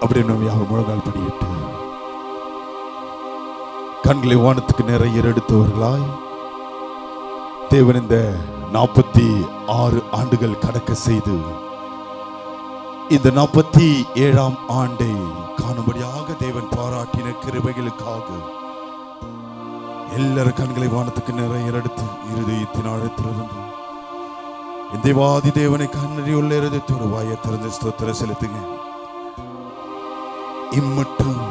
அப்படின்னு முழங்கால் படியிட்டு கண்களை வானத்துக்கு நிறைய எடுத்தவர்களாய் தேவன் இந்த 46 ஆண்டுகள் கடக்க செய்து இந்த 47ஆம் ஆண்டை காணும்படியாக தேவன் பாராட்டின கிருபைகளுக்காக எல்லாரும் கண்களை வானத்துக்கு நிறைய எடுத்து இருதயத்தின் ஆழத்திலிருந்து இந்த தேவாதி தேவனை கண்ணறி உள்ள இருதயத்தோடு வாயை திறந்து ஸ்தோத்திரம் செலுத்துங்க. இம்மட்டும்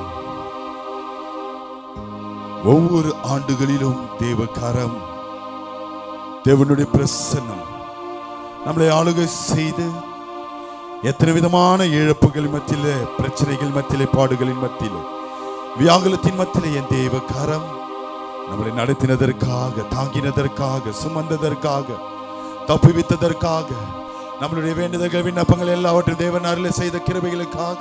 ஒவ்வொரு ஆண்டுகளிலும் தேவகாரம் தேவனுடைய பிரசன்னம் நம்மளை ஆளுகை செய்து எத்தனை விதமான இழப்புகள் மத்தியிலே, பிரச்சனைகள் மத்தியிலே, பாடுகளின் மத்தியிலே, வியாகுலத்தின் மத்தியிலே என் தேவகாரம் நம்மளை நடத்தினதற்காக, தாங்கினதற்காக, சுமந்ததற்காக, தப்புவித்ததற்காக, நம்மளுடைய வேண்டுதல்கள் விண்ணப்பங்கள் எல்லாவற்றையும் தேவன் அருள் செய்த கிருபைகளுக்காக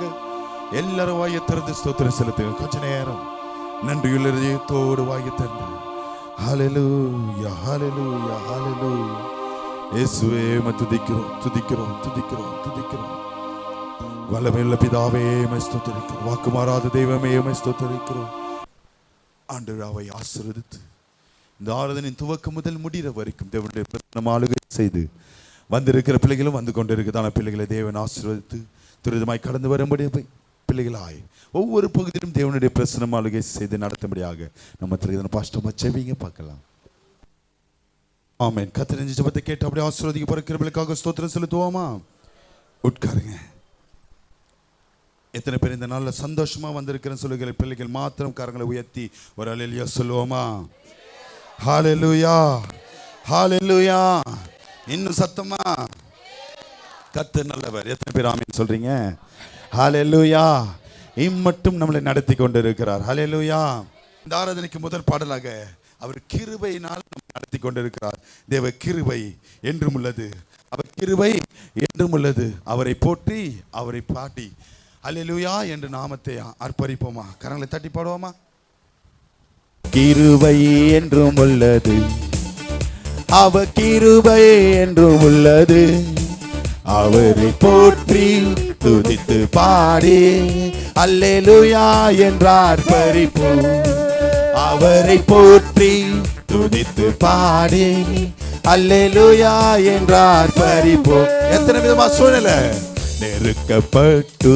எல்லாரும் வாயை திறந்து ஸ்தோத்திரம் செலுத்துங்க. கொஞ்ச நேரம் நன்றியுள்ள இதயத்தோடு வாயை திறந்து ஹல்லேலூயா ஹல்லேலூயா ஹல்லேலூயா இயேசுவே துதிக்கிறோம் துதிக்கிறோம் துதிக்கிறோம் துதிக்கிறோம். வல்லமையுள்ள பிதாவே உம்மை ஸ்தோத்திரிக்கிறோம். வாக்கு மாறாத தெய்வமே உம்மை ஸ்தோத்திரிக்கிறோம். ஆண்டவரை ஆசீர்வதித்து இந்த ஆராதனையின் துவக்கம் முதல் முடிகிற வரைக்கும் தேவனுடைய பிரசன்னம் ஆளுகை செய்து வந்திருக்கிற பிள்ளைகளும் வந்து கொண்டிருக்கிறதான பிள்ளைகளை தேவன் ஆசீர்வதித்து துரிதமாய் கடந்து வரும்படி பிள்ளைகளாய் ஒவ்வொரு பகுதியிலும் தேவனுடைய பிரசன்னம் ஆளுகை செய்து நடத்தும்படியாக நம்ம திருதன பாஸ்டமா செவிங்க பார்க்கலாம். ஆமென். கர்த்தரின் ஜெபத்தை கேட்டு அப்படியே ஆசீர்வதிக்க போற கிருபைகளுக்காக ஸ்தோத்திரம் செலுத்துவோமா? உட்காருங்க. எத்தனை பேர் இந்த நாள்ல சந்தோஷமா வந்திருக்கிறேன்னு சொல்லுகிற பிள்ளைகள் மாத்திரம் கரங்களை உயர்த்தி ஒரு அல்லேலூயா சொல்லுவோமா? ஹல்லேலூயா ஹல்லேலூயா. இன்னும் சத்தமா கர்த்தர் நல்லவர். எத்தனை பேர் ஆமென் சொல்றீங்க? ஹல்லேலூயா. இம்மட்டும் நம்மளை நடத்தி கொண்டிருக்கிறார். ஹல்லேலூயா. இந்த ஆராதனைக்கு முதல் பாடலாக அவர் கிருபையினால் நடத்தி கொண்டிருக்கிறார். தேவ கிருபை என்றும் உள்ளது, அவர் கிருபை என்றும் உள்ளது. அவரை போற்றி அவரை பாடி ஹல்லேலூயா என்று நாமத்தை அர்ப்பணிப்போமா? கரங்களை தட்டி பாடுவோமா? கிருபை என்றும் உள்ளது, அவர் கிருபை என்றும் உள்ளது. அவரை போற்றி துதித்து பாடி அல்லேலூயா என்றார் பரிப்போம். அவரை போற்றி துதித்து பாடி அல்லேலூயா என்றார் பரிப்போம். எத்தனை விதமா சூழ்நிலை நெருக்கப்பட்டு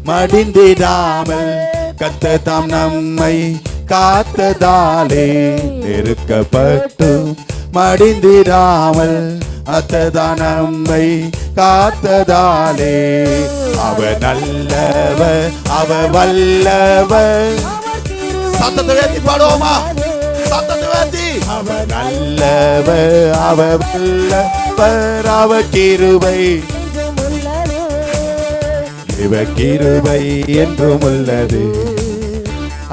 மடிந்திடாமல் கர்த்தர் தாம் நம்மை காத்ததாலே, நெருக்கப்பட்டு மடிந்திடாமல் கர்த்தர் நம்மை காத்ததாலே, அவர் நல்லவர் அவர் வல்லவர். சத்தத்தை உயர்த்தி பாடுவோமா? சத்தத்தை உயர்த்தி. அவர் நல்லவர் அவர் வல்லவர், அவர் கிருபை இவர் கிருபை என்றும் உள்ளது,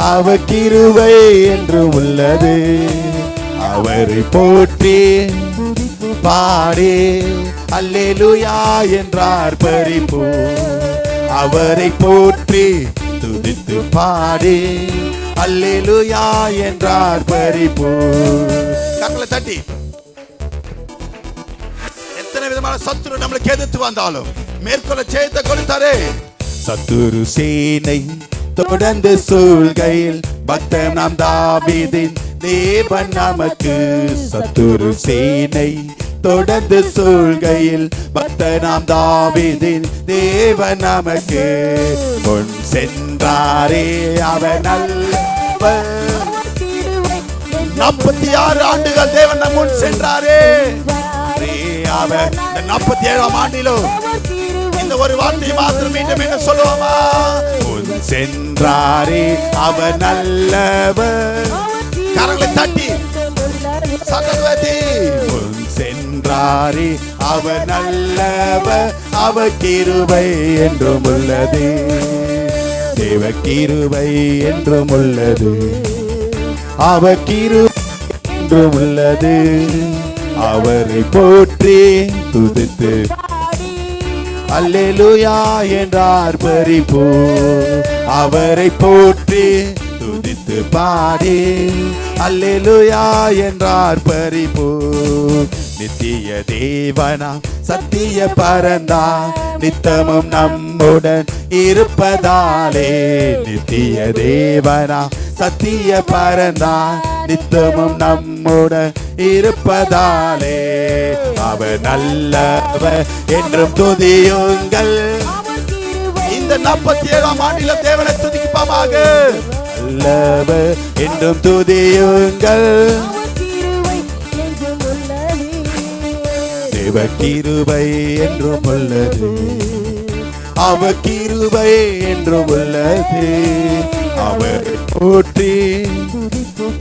அவர் கிருபை என்றும் உள்ளது. அவரை போற்றி பாடி அல்லேலூயா என்றார் பரிப்பு. அவரை போற்றி துதித்து பாடி அல்லேலூயா என்றார் பரிப்பு. கரங்களை தட்டி. எத்தனை விதமான சத்துரு நம்மளுக்கு எதிர்த்து வந்தாலும் மேற்கொள்ள ஜெயத்தை கொடுத்தாரே. சத்துரு சேனை தொடர்ந்து சூழ்கையில் பக்தன் நாம் தாவீதின் தேவன் நமக்கு. சத்துரு சேனை தொடர்ந்து சூழ்கையில் பக்தன் நாம் தாவீதின் தேவன் நமக்கு. முன் சென்றாரே அவர் நல்லவர். 46 ஆண்டுகள் தேவன் நம் முன் சென்றாரே. அவர் 47ஆம் ஆண்டிலும் இந்த ஒரு வார்த்தை மாத்திரம் மீண்டும் என்ன சொல்லுவோமா? முன் சென்றாரே அவர் நல்லவர். கரங்களை தட்டி சத்தத்தை. முன் சென்றாரே அவர் நல்லவர், அவர் கிருபை என்றும் உள்ளது, தேவ கிருபை என்றும் உள்ளது, அவர் கிருபை என்றும் உள்ளது. அவரை போற்றி துதித்து அல்லேலூயா என்றார் பரிப்பு. அவரை போற்றி துதித்து பாடி அல்லேலூயா என்றார் பரிபூ. நித்திய தேவனா சத்திய பரந்தா நித்தமும் நம்முடன் இருப்பதாலே. நித்திய தேவனா சத்திய பரந்தா நித்தமும் நம்முடன் இருப்பதாலே. அவர் நல்லவர் என்றும் துதியுங்கள். இந்த 47ஆம் ஆண்டில தேவனை துதிப்பாமாக. நல்லவர் என்றும் துதியுங்கள். தேவ கிருபை என்றும் உள்ளது. அவர் கிருபை என்றும் உள்ளது. அவரை போற்றி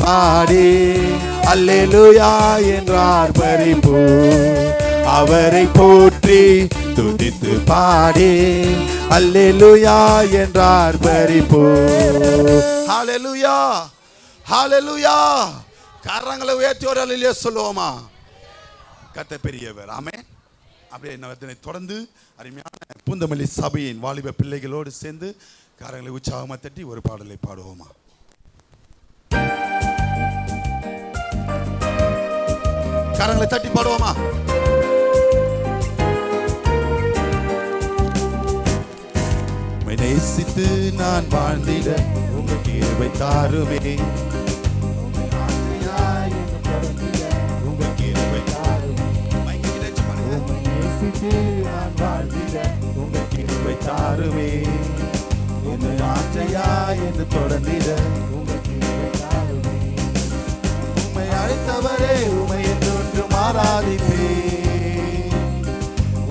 பாடி அல்லேலூயா என்றார் பரிபூ. அவரை போற்றி துதித்து பாடி அல்லேலூயா என்றார் பரிபூ. ஹல்லேலூயா ஹல்லேலூயா. கரங்களை உயர்த்தி ஒரு அல்லேலூயா சொல்லுவோமா? கர்த்தர் பெரியவர். ஆமென். அப்படியே இதனை தொடர்ந்து அருமையான பூந்தமல்லி சபையின் வாலிப பிள்ளைகளோடு சேர்ந்து கரங்களை உற்சாகமாக தட்டி ஒரு பாடலை பாடுவோமா? கரங்களை தட்டி பாடுவோமா? நேசித்து நான் வாழ்ந்திட உங்க கிருபை தாருமே. நான் வாழ்ந்திட உங்க கிருபை தாருமே. உன்னை ஆசையா என்று தொடர்ந்திட உங்க கிருபை தாருமே. உம்மை அழைத்தவரே உம்மை என்று ஒன்று மாறாதிப்பே.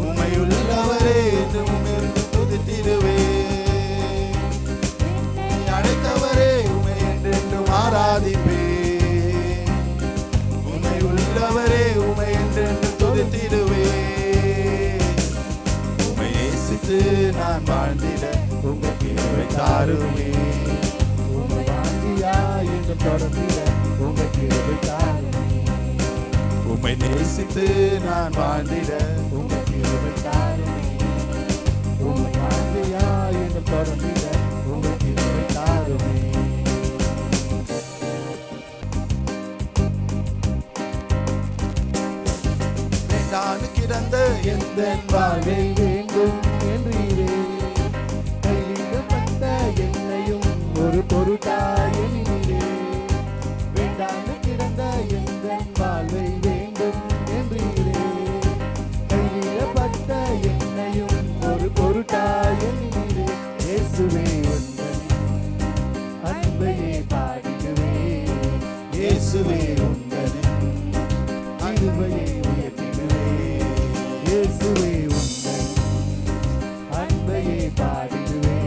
உம்மை உள்ளவரே என்று உணர்ந்து துதித்திடுவே. உம்மை அழைத்தவரே உம்மை என்றென்று மாறாதிப்பே. உம்மை உள்ளவரே உம்மை என்றென்று துதித்திடுவே. நான் வாழ்ந்திட உங்க கிருபை தாருமே. உம்மை வாஞ்சியா என்று தொடர்ந்திட உங்க கிருபை தாருமே. உம்மை நேசித்து நான் வாழ்ந்திட உங்க கிருபை தாருமே. உம்மை வாஞ்சியா என்று தொடர்ந்திட உங்க கிருபை தாருமே. வேண்டான்னு கிடந்த எந்த வாழ்வை வேண்டும் என்றீரே. கையிடப்பட்ட என்னையும் ஒரு பொருட்டாயினே. வேண்டான்னு கிடந்த எந்த வாழ்வை வேண்டும் என்றீரே. கையிடப்பட்ட என்னையும் ஒரு பொருட்டாயினே. இயேசுவே உந்தன் அன்பையே பாடிடுவே. இயேசுவே உந்தன் அன்பையே உயர்த்திடுவே. இயேசுவே உந்தன் அன்பையே பாடிடுவே.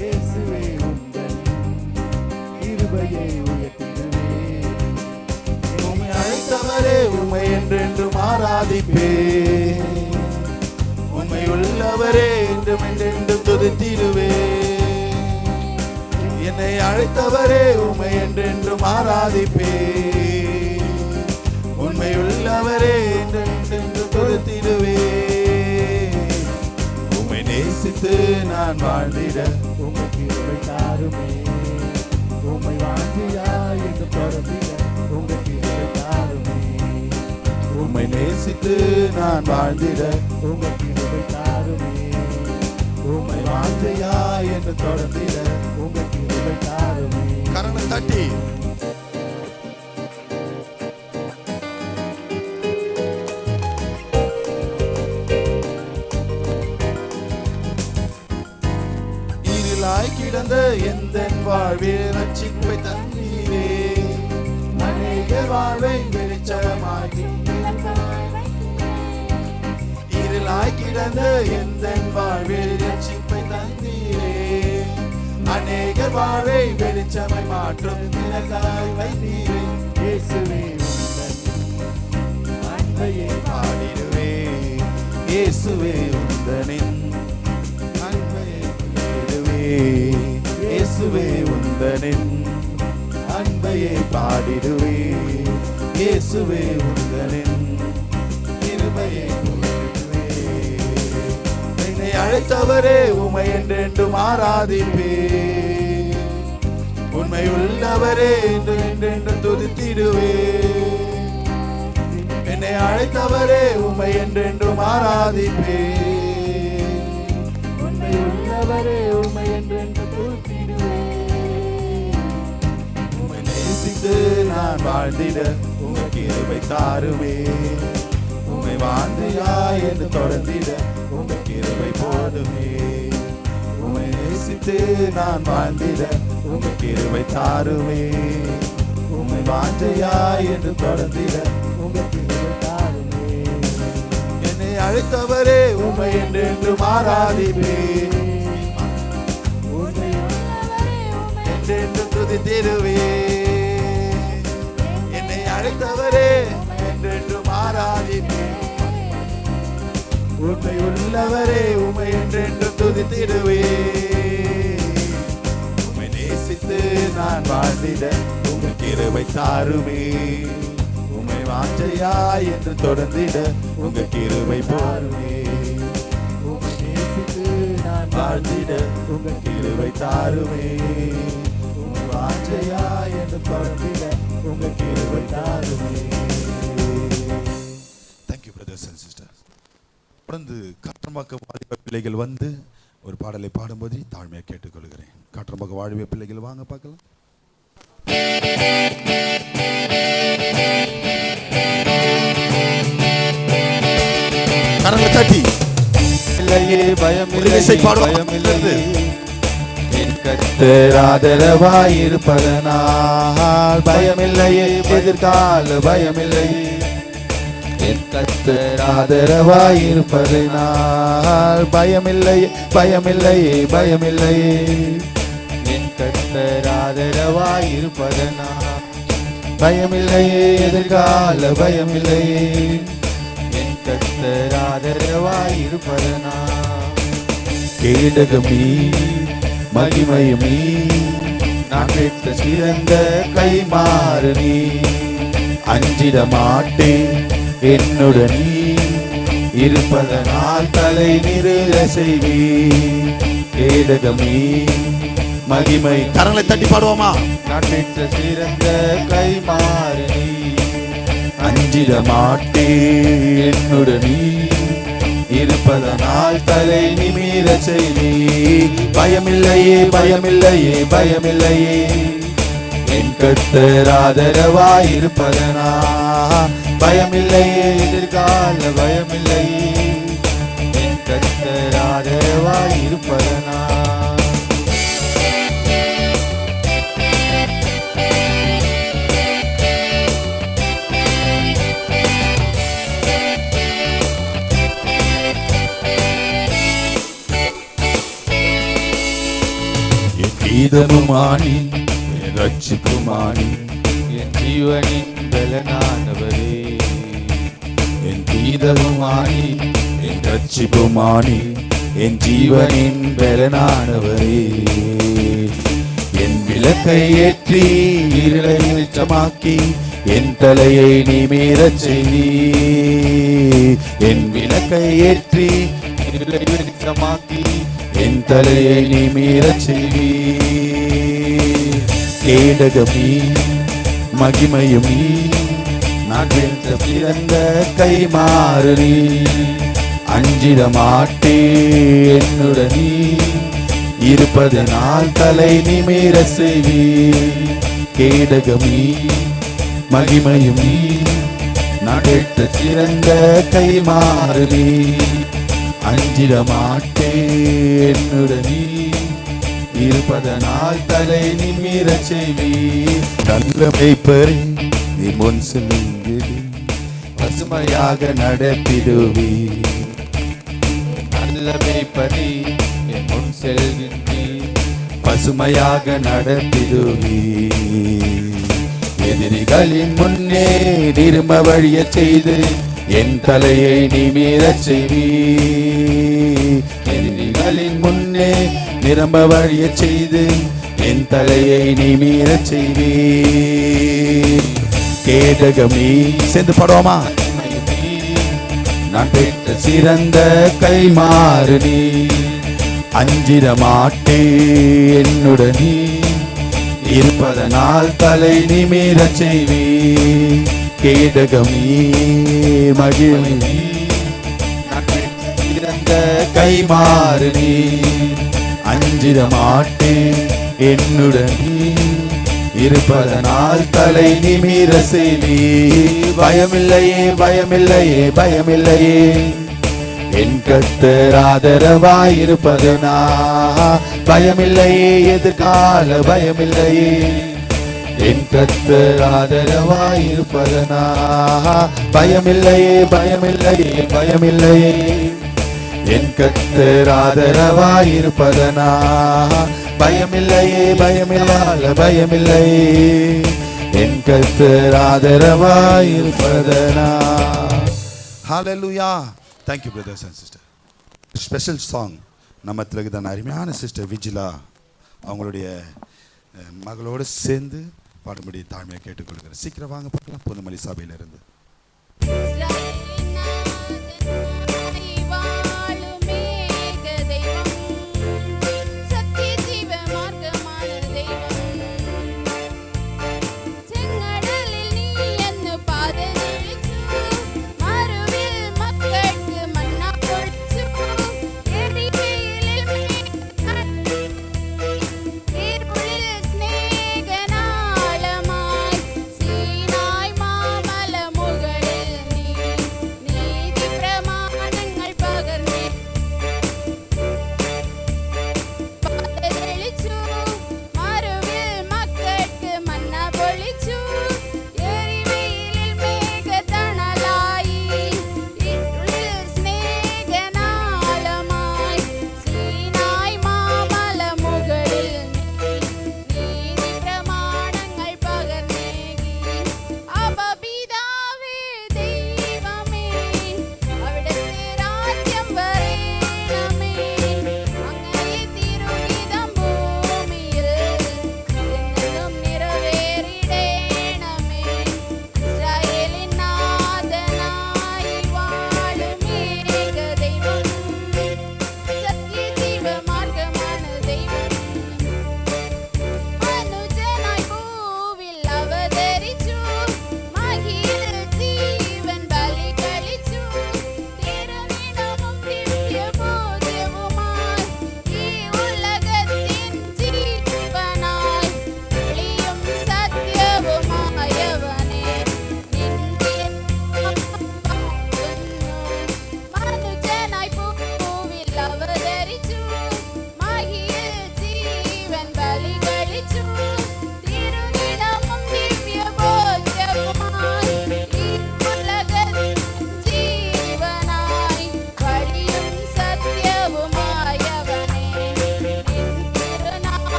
இயேசுவே உந்தன் கிருபையை உயர்த்திடுவே. உம்மை அழைத்தவரே உம்மை என்றென்று மாறாதிப்பே. உம்மை உள்ளவரே என்றும் என்றென்று துதித்திடுவே. என்னை அழைத்தவரே உம்மை என்றென்று மாறாதிப்பே. உண்மை உள்ளவரே என்றென்று துதித்திடுவே. உம்மை நேசித்து நான் வாழ்ந்திட உங்க கிருபை தாருமே. உம்மை வாஞ்சியா என்று தொடர்ந்திட உங்க கிருபை தாருமே. உம்மை நேசித்து நான் வாழ்ந்திட உங்க கிருபை தாருமே. உம்மை வாஞ்சியா என்று தொடர்ந்திட உங்க கிருபை தாருமே. கரங்களை தட்டி கிடந்த எந்த வாழ்வில் ரட்சிப்பை தந்தீரே. அநேக வாழ்வை வெளிச்சமாக்கி இருளாய் கிடந்த எந்த வாழ்வில் ரட்சிப்பை தந்தீரே. அநேக வாழ்வை வெளிச்சமாய் மாற்றும் நிழலாய் வைத்தீரே. இயேசுவே உந்தன் அன்பையே பாடிடுவே. இயேசுவே உந்தனின் இயேசுவே உந்தனின் அன்பையே பாடிடுவே. இயேசுவே உந்தனின் கிருபையை அழைத்தவரே உம்மை என்றென்றும் ஆராதிப்பே. உண்மை உள்ளவரே என்றென்று துதித்திடுவே. என்னை அழைத்தவரே உம்மை என்றென்றும் ஆராதிப்பே. உண்மை உள்ளவரே உம்மை என்றென்று துதித்திடுவே. உம்மை நேசித்து நான் வாழ்ந்திட உம்மை கிருபை தாருவே. உம்மை வாழ்ந்தியாய் என்று தொடர்ந்திட உம்மை கிருபை போதுமே. உம்மை நேசித்து நான் வாழ்ந்திட உம்மை கிருபை தாருவே. உம்மை வாஞ்சையாய் என்று தொடர்ந்திட உம்மை கிருபை தாருவே. என்னை அழைத்தவரே உம்மை என்றென்றும் ஆராதிப்பே. என்றென்று துதித்திடுவே. என்னை அழைத்தவரே என்றென்றும் ஆராதிப்பே. உண்மை உள்ளவரே உம்மை என்றென்று துதித்திடுவே. உம்மை நேசித்து நான் வாழ்ந்திட உம்மை கிருபை தாருமே. உம்மை வாஞ்சையாய் என்று தொடர்ந்திட உங்க கிருபை பாருமே. உம்மை நேசித்து நான் வாழ்ந்திட உங்க கிருபை தாருமே. உம்மை வாஞ்சையாய் என்று தொடர்ந்திட உங்க கிருபை தாருமே. Thank you brothers and sisters. தொடர்ந்து காற்றம்பாக்கம் வாலிப பிள்ளைகள் வந்து ஒரு பாடலை பாடும்போது தாழ்மையை கேட்டுக்கொள்கிறேன். காற்றம்பாக்கம் வாலிப பிள்ளைகள் வாங்க பார்க்கலாம். கரங்களை தட்டி பயமில்லை என் கர்த்தர் ஆதரவாய் இருப்பதனால் பயமில்லையே எதிர்கால பயமில்லை. என் கர்த்தர் ஆதரவாய் இருப்பதனால் பயமில்லையே பயமில்லையே பயமில்லையே. என் கர்த்தர் ஆதரவாய் இருப்பதனால் பயமில்லையே எதிர்கால பயமில்லையே. என் கர்த்தர் ஆதரவாய் இருப்பதனால் கேடகமே மகிமையுமே நான் பெற்ற சிறந்த கைமாறு நீ. அஞ்சிட மாட்டேன் என்னுடன் நீ இருப்பதனால் தலை நிறுத செய்வே. கேடகமே மகிமை கரங்களை தட்டி பாடுவோமா. நான் பெற்ற சிறந்த கைமாறு நீ. அஞ்சிட மாட்டேன் என்னுடன் நீ இருப்பதனால் தலை நிமிர செய்வே. பயமில்லையே பயமில்லையே பயமில்லையே. என் கர்த்தர் ஆதரவாய் இருப்பதனால் பயமில்லையே எதிர்கால பயமில்லையே. என் கர்த்தர் ஆதரவாய் இருப்பதனால் என் கீதமுமானி என் ரட்சிப்புமானி என் ஜீவனின் பலனானவரே. என் கீதமுமானி என் ரட்சிப்புமானி என் ஜீவனின் பலனானவரே. என் விளக்கை ஏற்றி இருளை வெளிச்சமாக்கி என் தலையை நிமிரச் செய்தி. என் விளக்கை ஏற்றி இருளை வெளிச்சமாக்கி என் தலையை நிமிரச் செய்தி. கேடகமே மகிமையுமே நான் பெற்ற சிறந்த கைமாறு நீ. அஞ்சிட மாட்டேன் என்னுடன் நீ இருப்பதனால் தலை நிமிர செய்வி. கேடகமே மகிமையுமே நான் பெற்ற சிறந்த கைமாறு நீ. அஞ்சிட மாட்டேன் என்னுடன் நீ இருப்பதனால் தலை நிமிர செய்வி. நல்ல மேய்ப்பரே நீ முன் செல்லுங்கள் பசுமையாக நடத்திடுவே. நல்ல மேய்ப்பரே என் முன் செல்கின்றேன் பசுமையாக நடத்திடுவே. எதிரிகளின் முன்னே நிரும்ப வழிய செய்து என் தலையை நிமிரச் செய்வி. எதிரிகளின் முன்னே நிரம்ப வழிய செய்து என் தலையை நிமிரச் செய்வி. கேடகமே சேர்ந்து பாடுவோமா. நான் பெற்ற சிறந்த கைமாறு நீ. அஞ்சிட மாட்டே என்னுடன் இருப்பதனால் தலை நிமிரச் செய்வே. கேடகமே மகிழ் கைமாறு நீ. அஞ்சிட மாட்டே என்னுடன் இருப்பதனால் தலை நிமிர செய்வே. பயமில்லையே பயமில்லையே பயமில்லையே என் கர்த்தர் ஆதரவாயிருப்பதனா. பயமில்லையே எதிர்கால பயமில்லையே என் கர்த்தர் ஆதரவாயிருப்பதனா. பயமில்லையே பயமில்லையே பயமில்லையே என் கர்த்தர் ஆதரவாயிருப்பதனா. பயமில்லையே பயமில்லாத பயமில்லையே என் கர்த்தர் ஆதரவாயிருப்பதனா. ஹalleluya. Thank you brothers and sisters. Special song நம்ம திலகதான் அருமையான சிஸ்டர் விஜிலா அவங்களுடைய மகளோடு சேர்ந்து பாடும்படி தாழ்மையை கேட்டுக்கொள்கிறேன். சீக்கிரம் வாங்க பார்க்கலாம். பொதுமலை சபையிலிருந்து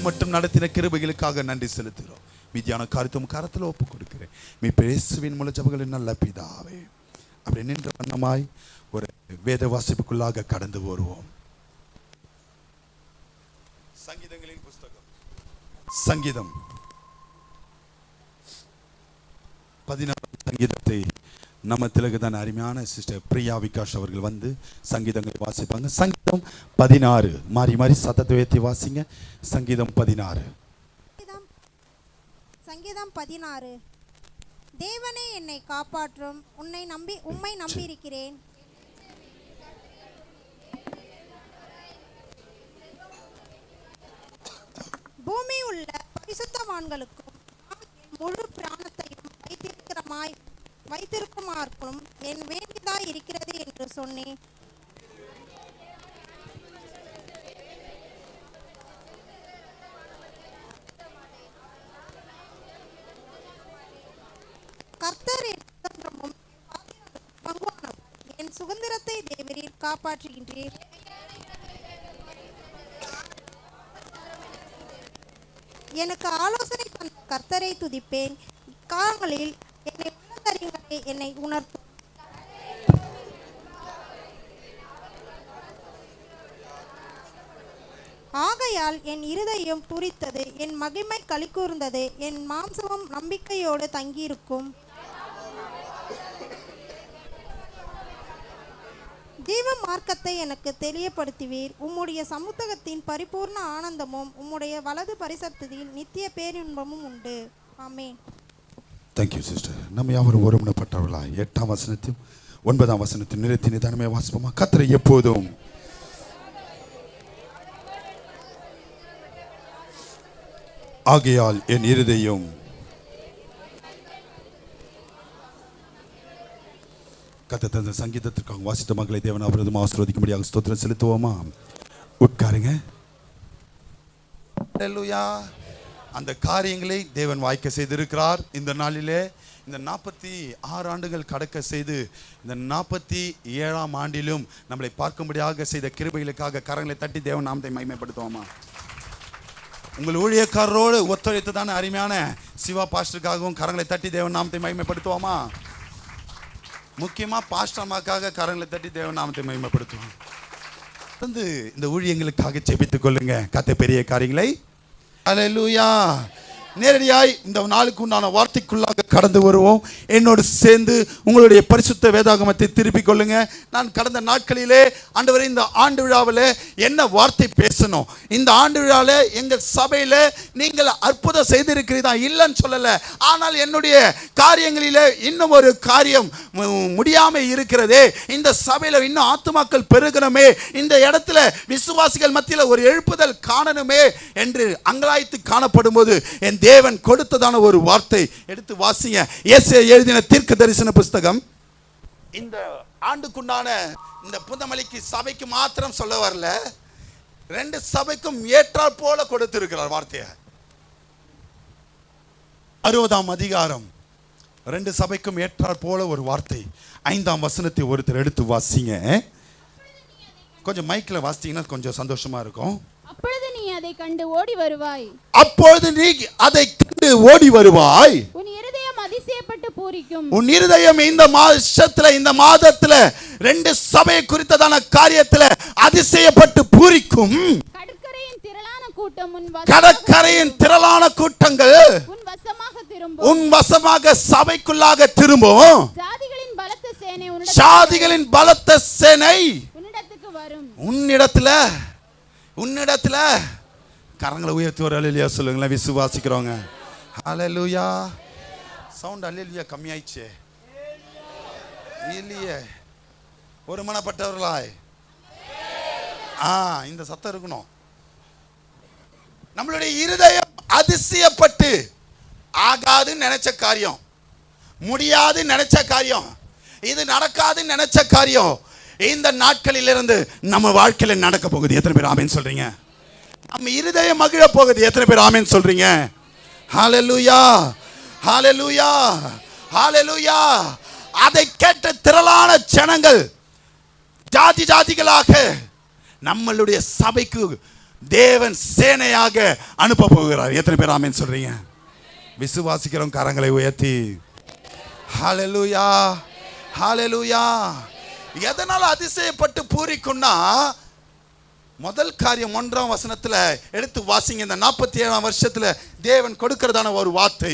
மட்டும் நடத்தின கிருபைகளுக்காக நன்றி செலுத்துகிறோம். மீதியான காரியத்தும் கரத்தில் ஒப்பு கொடுக்கிறேன். மீ பேசுவின் மூல ஜபங்களின் நல்ல பிதாவே. அப்படி நின்ற வண்ணமாய் ஒரு வேத வாசிப்புக்குள்ளாக கடந்து வருவோம். சங்கீதங்களின் புஸ்தகம் சங்கீதம் 16 சங்கீதத்தை நம்ம திலகதான் அருமையான சிஸ்டர் பிரியா விகாஷ் அவர்கள் வந்து சங்கீதங்களை வாசிப்பாங்க. சங்கீதம் 16 மாறி மாறி சத்தத்தை உயர்த்தி வாசிங்க. சங்கீதம் 16. சங்கீதம் 16. தேவனே என்னை காப்பாற்றும், உம்மை நம்பியிருக்கிறேன். பூமி உள்ள பரிசுத்தவான்களுக்கும் நான் என் முழு பிராணத்தையும் வைத்திருக்குமாறுக்கும் என் வேண்டியதாய் இருக்கிறது என்று சொன்னேன். கர்த்தர் என் சுதந்திரமும் பங்குவானவர். என் சுதந்திரத்தை தேவரீர் காப்பாற்றுகின்றீர். எனக்கு ஆலோசனை தந்த கர்த்தரை துதிப்பேன். இக்காலங்களில் என்னை உள்ள காரியங்களை என்னை உணர்த்தும். ஆகையால் என் இருதயம் பூரித்தது, என் மகிமை களிகூர்ந்தது, என் மாம்சமும் நம்பிக்கையோடு தங்கியிருக்கும். ஜீவ மார்க்கத்தை எனக்கு தெரியப்படுத்துவீர். உம்முடைய சமுத்தகத்தின் பரிபூர்ண ஆனந்தமும் உம்முடைய வலது பரிசத்தில் நித்திய பேரின்பமும் உண்டு. ஆமென். Thank you sister. நம்ம யாவரும் ஒருமனப்பட்டவர்களா 8ஆம் வசனத்தையும் 9ஆம் வசனத்தையும் நிறுத்தி நிதானமே வாசிப்போமா? கர்த்தரை எப்போதும் ஆகையால் என் இருதயம் கர்த்தர் தந்த சங்கீதத்திற்காக வாசித்த மக்களை தேவன் அவரதும் ஆசீர்வதிக்கும்படியாக ஸ்தோத்திரம் செலுத்துவோமா? உட்காருங்க. அல்லேலூயா. அந்த காரியங்களை தேவன் வாய்க்க செய்திருக்கிறார். இந்த நாளிலே இந்த 46 ஆண்டுகள் கடக்க செய்து இந்த 47ஆம் ஆண்டிலும் நம்மளை பார்க்கும்படியாக செய்த கிருபைகளுக்காக கரங்களை தட்டி தேவன் நாமத்தை மகிமைப்படுத்துவோமா? உங்கள் ஊழியக்காரரோடு ஒத்துழைத்து தானே அருமையான சிவா பாஸ்டருக்காகவும் கரங்களை தட்டி தேவன் நாமத்தை மகிமைப்படுத்துவோமா? முக்கியமாக பாஸ்டர் அம்மாக்காக கரங்களை தட்டி தேவன் நாமத்தை மகிமைப்படுத்துவோம். வந்து இந்த ஊழியங்களுக்காக ஜெபித்துக் கொள்ளுங்க. கர்த்தர் பெரிய காரியங்களை. அல்லேலூயா. நேரடியாய் இந்த நாளுக்கு உண்டான வார்த்தைக்குள்ளாக கடந்து வருவோம். என்னோடு சேர்ந்து உங்களுடைய பரிசுத்த வேதாகமத்தை திருப்பிக் கொள்ளுங்க. நான் கடந்த நாட்களிலே ஆண்டவரே இந்த ஆண்டு விழாவில் என்ன வார்த்தை பேசணும், இந்த ஆண்டு விழாவில் எங்கள் சபையில் நீங்கள் அற்புதம் செய்திருக்கிறதா இல்லைன்னு சொல்லலை, ஆனால் என்னுடைய காரியங்களிலே இன்னும் ஒரு காரியம் முடியாமல் இருக்கிறதே, இந்த சபையில் இன்னும் ஆத்துமாக்கள் பெருகணுமே, இந்த இடத்துல விசுவாசிகள் மத்தியில் ஒரு எழுப்புதல் காணணுமே என்று அங்கலாய்த்து காணப்படும் போது என் தேவன் கொடுத்ததான ஒரு வார்த்தை எடுத்து வாசிங்க. ஏசாயா எழுதின தீர்க்க தரிசன புஸ்தகம். இந்த ஆண்டுக்குண்டான இந்த புதமலிக்கு சபைக்கு மாத்திரம் சொல்ல வரல, 2 சபைக்கும் ஏற்றாற் போல கொடுத்திருக்கிறார் வார்த்தையை. 60ஆம் அதிகாரம் 2 சபைக்கும் ஏற்றாற் போல ஒரு வார்த்தை. 5ஆம் வசனத்தை ஒருத்தர் எடுத்து வாசிங்க. கொஞ்சம் மைக்கில் வாசித்தீங்கன்னா கொஞ்சம் சந்தோஷமா இருக்கும். அப்பொழுது நீ அதை கண்டு ஓடி வருவாய். அப்பொழுது நீ அதை கண்டு ஓடி வருவாய். உன் இருதயம் அதிசயப்பட்டு பூரிக்கும். உன் இருதயம் இந்த மாசத்துல இந்த மாதத்துல 2 சபை குறித்ததான காரியத்துல அதிசயப்பட்டு பூரிக்கும். கடற்கரையின் திரளான கூட்டம் கடற்கரையின் திரளான கூட்டங்கள் உன் வசமாக திரும்பும். உன் வசமாக சபைக்குள்ளாக திரும்பும். ஜாதிகளின் பலத்த சேனை ஜாதிகளின் பலத்த சேனை உன்னிடத்துக்கு வரும். உன்னிடத்துல கரங்களை உயர்த்தி ஒரு அல்லேலூயா சொல்லுங்களேன். விசுவாசிக்கிறோங்க. அல்லேலூயா. சவுண்ட் அல்லேலூயா கம்மியாயிடுச்சு இல்லையே? ஒரு மனப்பட்டவர்களாய் இந்த சத்தம் இருக்கணும். நம்மளுடைய இருதயம் அதிசயப்பட்டு ஆகாதுன்னு நினைச்ச காரியம், முடியாதுன்னு நினைச்ச காரியம், இது நடக்காதுன்னு நினைச்ச காரியம் இந்த நாட்களிலிருந்து நம்ம வாழ்க்கையில நடக்க போகுது. எத்தனை பேர் ஆமென் சொல்றீங்க? நம்ம இருதயம் மகிழ போகுது. எத்தனை பேர் ஆமென் சொல்றீங்க? ஹல்லேலூயா, ஹல்லேலூயா, ஹல்லேலூயா. அதை கேட்ட திரளான ஜனங்கள் ஜாதி ஜாதிகளாக நம்மளுடைய சபைக்கு தேவன் சேனையாக அனுப்ப போகிறார். எத்தனை பேர் ஆமென் சொல்றீங்க? விசுவாசிக்கிறோம் கரங்களை உயர்த்தி. ஹல்லேலூயா, ஹல்லேலூயா. எதனால அதிசயப்பட்டு பூரிக்கும்னா, முதல் காரியம் 1ஆம் வசனத்துல எடுத்து வாசிங்க. இந்த 47ஆம் வருஷத்துல தேவன் கொடுக்கிறதான ஒரு வார்த்தை,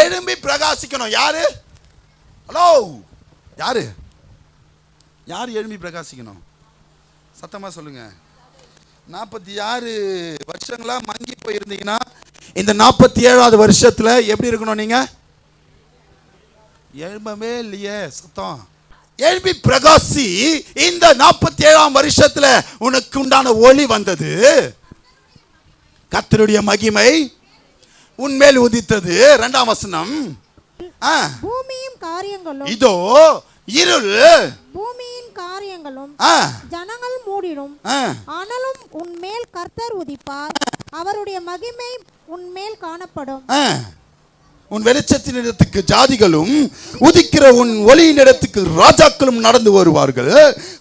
எழும்பி பிரகாசிக்கணும். யாரு? ஹலோ, யாரு யார் எழும்பி பிரகாசிக்கணும்? சத்தமா சொல்லுங்க. 46 வருஷங்களா மங்கி போயிருந்தீங்கன்னா இந்த 47ஆவது வருஷத்துல எப்படி இருக்கணும்? நீங்க எழும்பவே இல்லையே. சத்தம் எழும்பி பிரகாசி. இந்த 47ஆம் வருஷத்துல உனக்கு உண்டான ஒளி வந்தது. கர்த்தருடைய மகிமை உன்மேல் உதித்தது. 2ஆம் வசனம், பூமியின் காரியங்களும் இதோ இருள் பூமியின் காரியங்களும் ஆ, ஜனங்கள் மூடிடும், ஆ, ஆனாலும் உன்மேல் கர்த்தர் உதிப்பார், அவருடைய மகிமை உன்மேல் காணப்படும். ஆ. உன் வெளிச்சத்தின் இடத்துக்கு ஜாதிகளும் உதிக்கிற உன் ஒளியின் இடத்துக்கு ராஜாக்களும் நடந்து வருவார்கள்.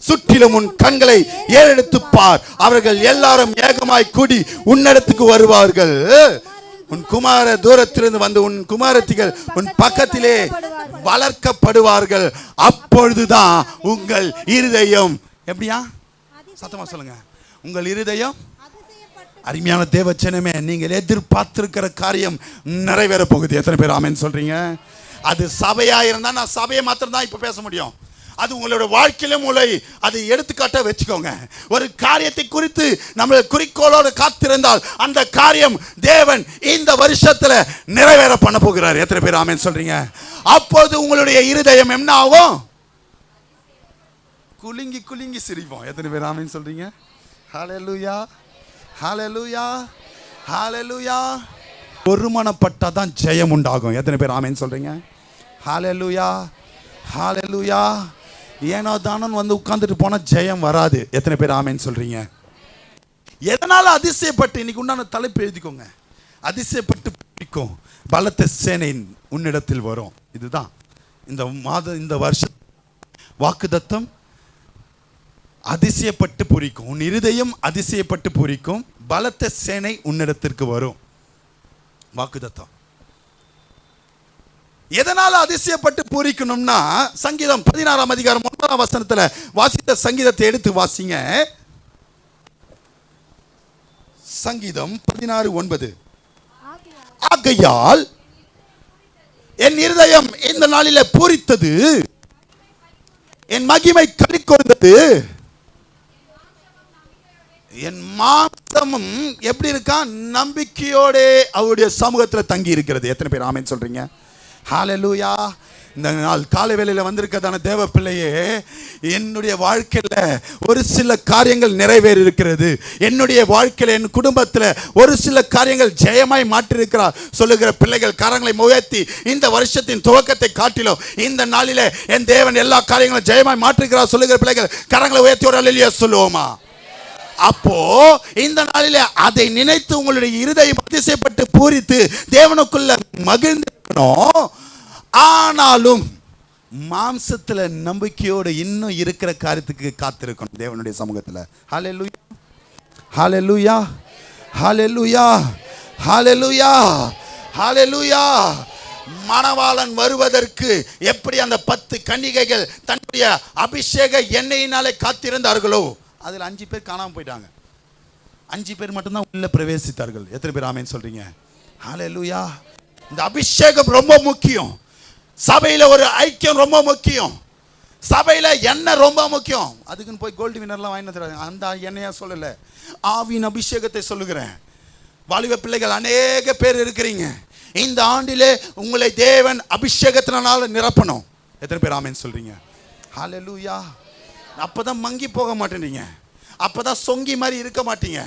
சுற்றிலும் உன் கண்களை ஏறெடுத்து பார், அவர்கள் எல்லாரும் ஏகமாய் கூடி உன்னிடத்துக்கு வருவார்கள். உன் குமார தூரத்திலிருந்து வந்து உன் குமாரத்திகள் உன் பக்கத்திலே வளர்க்கப்படுவார்கள். அப்பொழுதுதான் உங்கள் இருதயம் எப்படியா? சத்தமா சொல்லுங்க. உங்கள் இருதயம் அருமையான தேவச்சனமே, நீங்கள் எதிர்பார்த்திருக்கிற காரியம் நிறைவேற போகுது. எத்தனை பேர் ஆமென் சொல்றீங்க? அது சபையா இருந்தா நான் சபையை மாத்திரம் தான் இப்ப பேச முடியும். அது உங்களோட வாழ்க்கையிலும் உங்களை அதை எடுத்துக்காட்ட வச்சுக்கோங்க. ஒரு காரியத்தை குறித்து நம்ம குறிக்கோளோடு காத்திருந்தால் அந்த காரியம் தேவன் இந்த வருஷத்துல நிறைவேற பண்ண போகிறார். எத்தனை பேர் ஆமென் சொல்றீங்க? அப்போது உங்களுடைய இருதயம் என்ன ஆகும்? குலுங்கி குலுங்கி சிரிப்போம். எத்தனை பேர் ஆமென் சொல்றீங்க? ஹல்லேலூயா, ஹல்லேலூயா, ஹல்லேலூயா. ஒருமனப்பட்டாதான் ஜெயம் உண்டாகும். எத்தனை பேர் ஆமென் சொல்றீங்க? ஹல்லேலூயா, ஹல்லேலூயா. ஏனோ தானோன்னு வந்து உட்கார்ந்துட்டு போனா ஜெயம் வராது. எத்தனை பேர் ஆமென் சொல்றீங்க? எதனால அதிசயப்பட்டு, இன்னைக்கு உண்டான தலைப்பு எழுதிக்கோங்க. அதிசயப்பட்டு பிடிக்கும் பலத்த சேனை உன்னிடத்தில் வரும். இதுதான் இந்த மாத இந்த வருஷ வாக்குத்தத்தம். அதிசயப்பட்டு பூரிக்கும், உன் இருதயம் அதிசயப்பட்டு பூரிக்கும், பலத்த சேனை உன்னிடத்திற்கு வரும். வாக்குத்தத்தம். எதனால அதிசயப்பட்டு பூரிக்கணும்னா, சங்கீதம் 16ஆம் அதிகாரம் 1ஆம் வசனத்துல வாசித்த சங்கீதத்தை எடுத்து வாசிங்க. சங்கீதம் 16:9. ஆகையால் என் இருதயம் இந்த நாளிலே பூரித்தது, என் மகிமை களிகூர்ந்தது, என் மாம்சமும் எப்படி இருக்கா? நம்பிக்கையோட அவருடைய சமூகத்தில் தங்கி இருக்கிறது. எத்தனை பேர் ஆமென் சொல்றீங்க? ஹல்லேலூயா. இந்த நாள் காலை வேளையில வந்திருக்கிறதான தேவ பிள்ளையே, என்னுடைய வாழ்க்கையில ஒரு சில காரியங்கள் நிறைவேறி இருக்கிறது. என்னுடைய வாழ்க்கையில என் குடும்பத்தில் ஒரு சில காரியங்கள் ஜெயமாய் மாற்றிருக்கிறார் சொல்லுகிற பிள்ளைகள் கரங்களை உயர்த்தி இந்த வருஷத்தின் துவக்கத்தை காட்டிலும் இந்த நாளிலே என் தேவன் எல்லா காரியங்களும் ஜெயமாய் மாற்றிருக்கிறார் சொல்லுகிற பிள்ளைகள் கரங்களை உயர்த்தி ஒரு அல்லேலூயா சொல்லுவோமா? அப்போ இந்த நாளிலே அதை நினைத்து உங்களுடைய இருதயம் அதிசயப்பட்டு பூரித்து தேவனுக்குள்ள மகிழ்ந்திருக்கணும். ஆனாலும் மாம்சத்துல நம்பிக்கையோடு இன்னும் இருக்கிற காரியத்துக்கு காத்திருக்கணும் தேவனுடைய சமூகத்துல. ஹல்லேலூயா, ஹல்லேலூயா, ஹல்லேலூயா, ஹல்லேலூயா, ஹல்லேலூயா. மணவாளன் வருவதற்கு எப்படி அந்த 10 கன்னிகைகள் தன்னுடைய அபிஷேக எண்ணெயினாலே காத்திருந்தார்களோ, அதில் 5 பேர் காணாமல் போயிட்டாங்க. 5 பேர் மட்டும்தான் உள்ள பிரவேசித்தார்கள். எத்தனை பேர் ஆமென் சொல்றீங்க? ஹல்லேலூயா. இந்த அபிஷேகம் ரொம்ப முக்கியம். சபையில ஒரு ஐக்கியம் ரொம்ப முக்கியம். சபையில எண்ணெய் ரொம்ப முக்கியம். அதுக்குன்னு போய் கோல்டு வினர்லாம் வாங்கிட்டு தராங்க. அந்த எண்ணெயா சொல்லல, ஆவியின் அபிஷேகத்தை சொல்லுகிறேன். வாலிப பிள்ளைகள் அநேக பேர் இருக்கிறீங்க. இந்த ஆண்டிலே உங்களை தேவன் அபிஷேகத்தினால நிரப்பணும். எத்தனை பேர் ஆமென் சொல்றீங்க? ஹல்லேலூயா. அப்பதான் மங்கி போக மாட்டேங்க, அப்பதான் சொங்கி மாதிரி இருக்க மாட்டீங்க,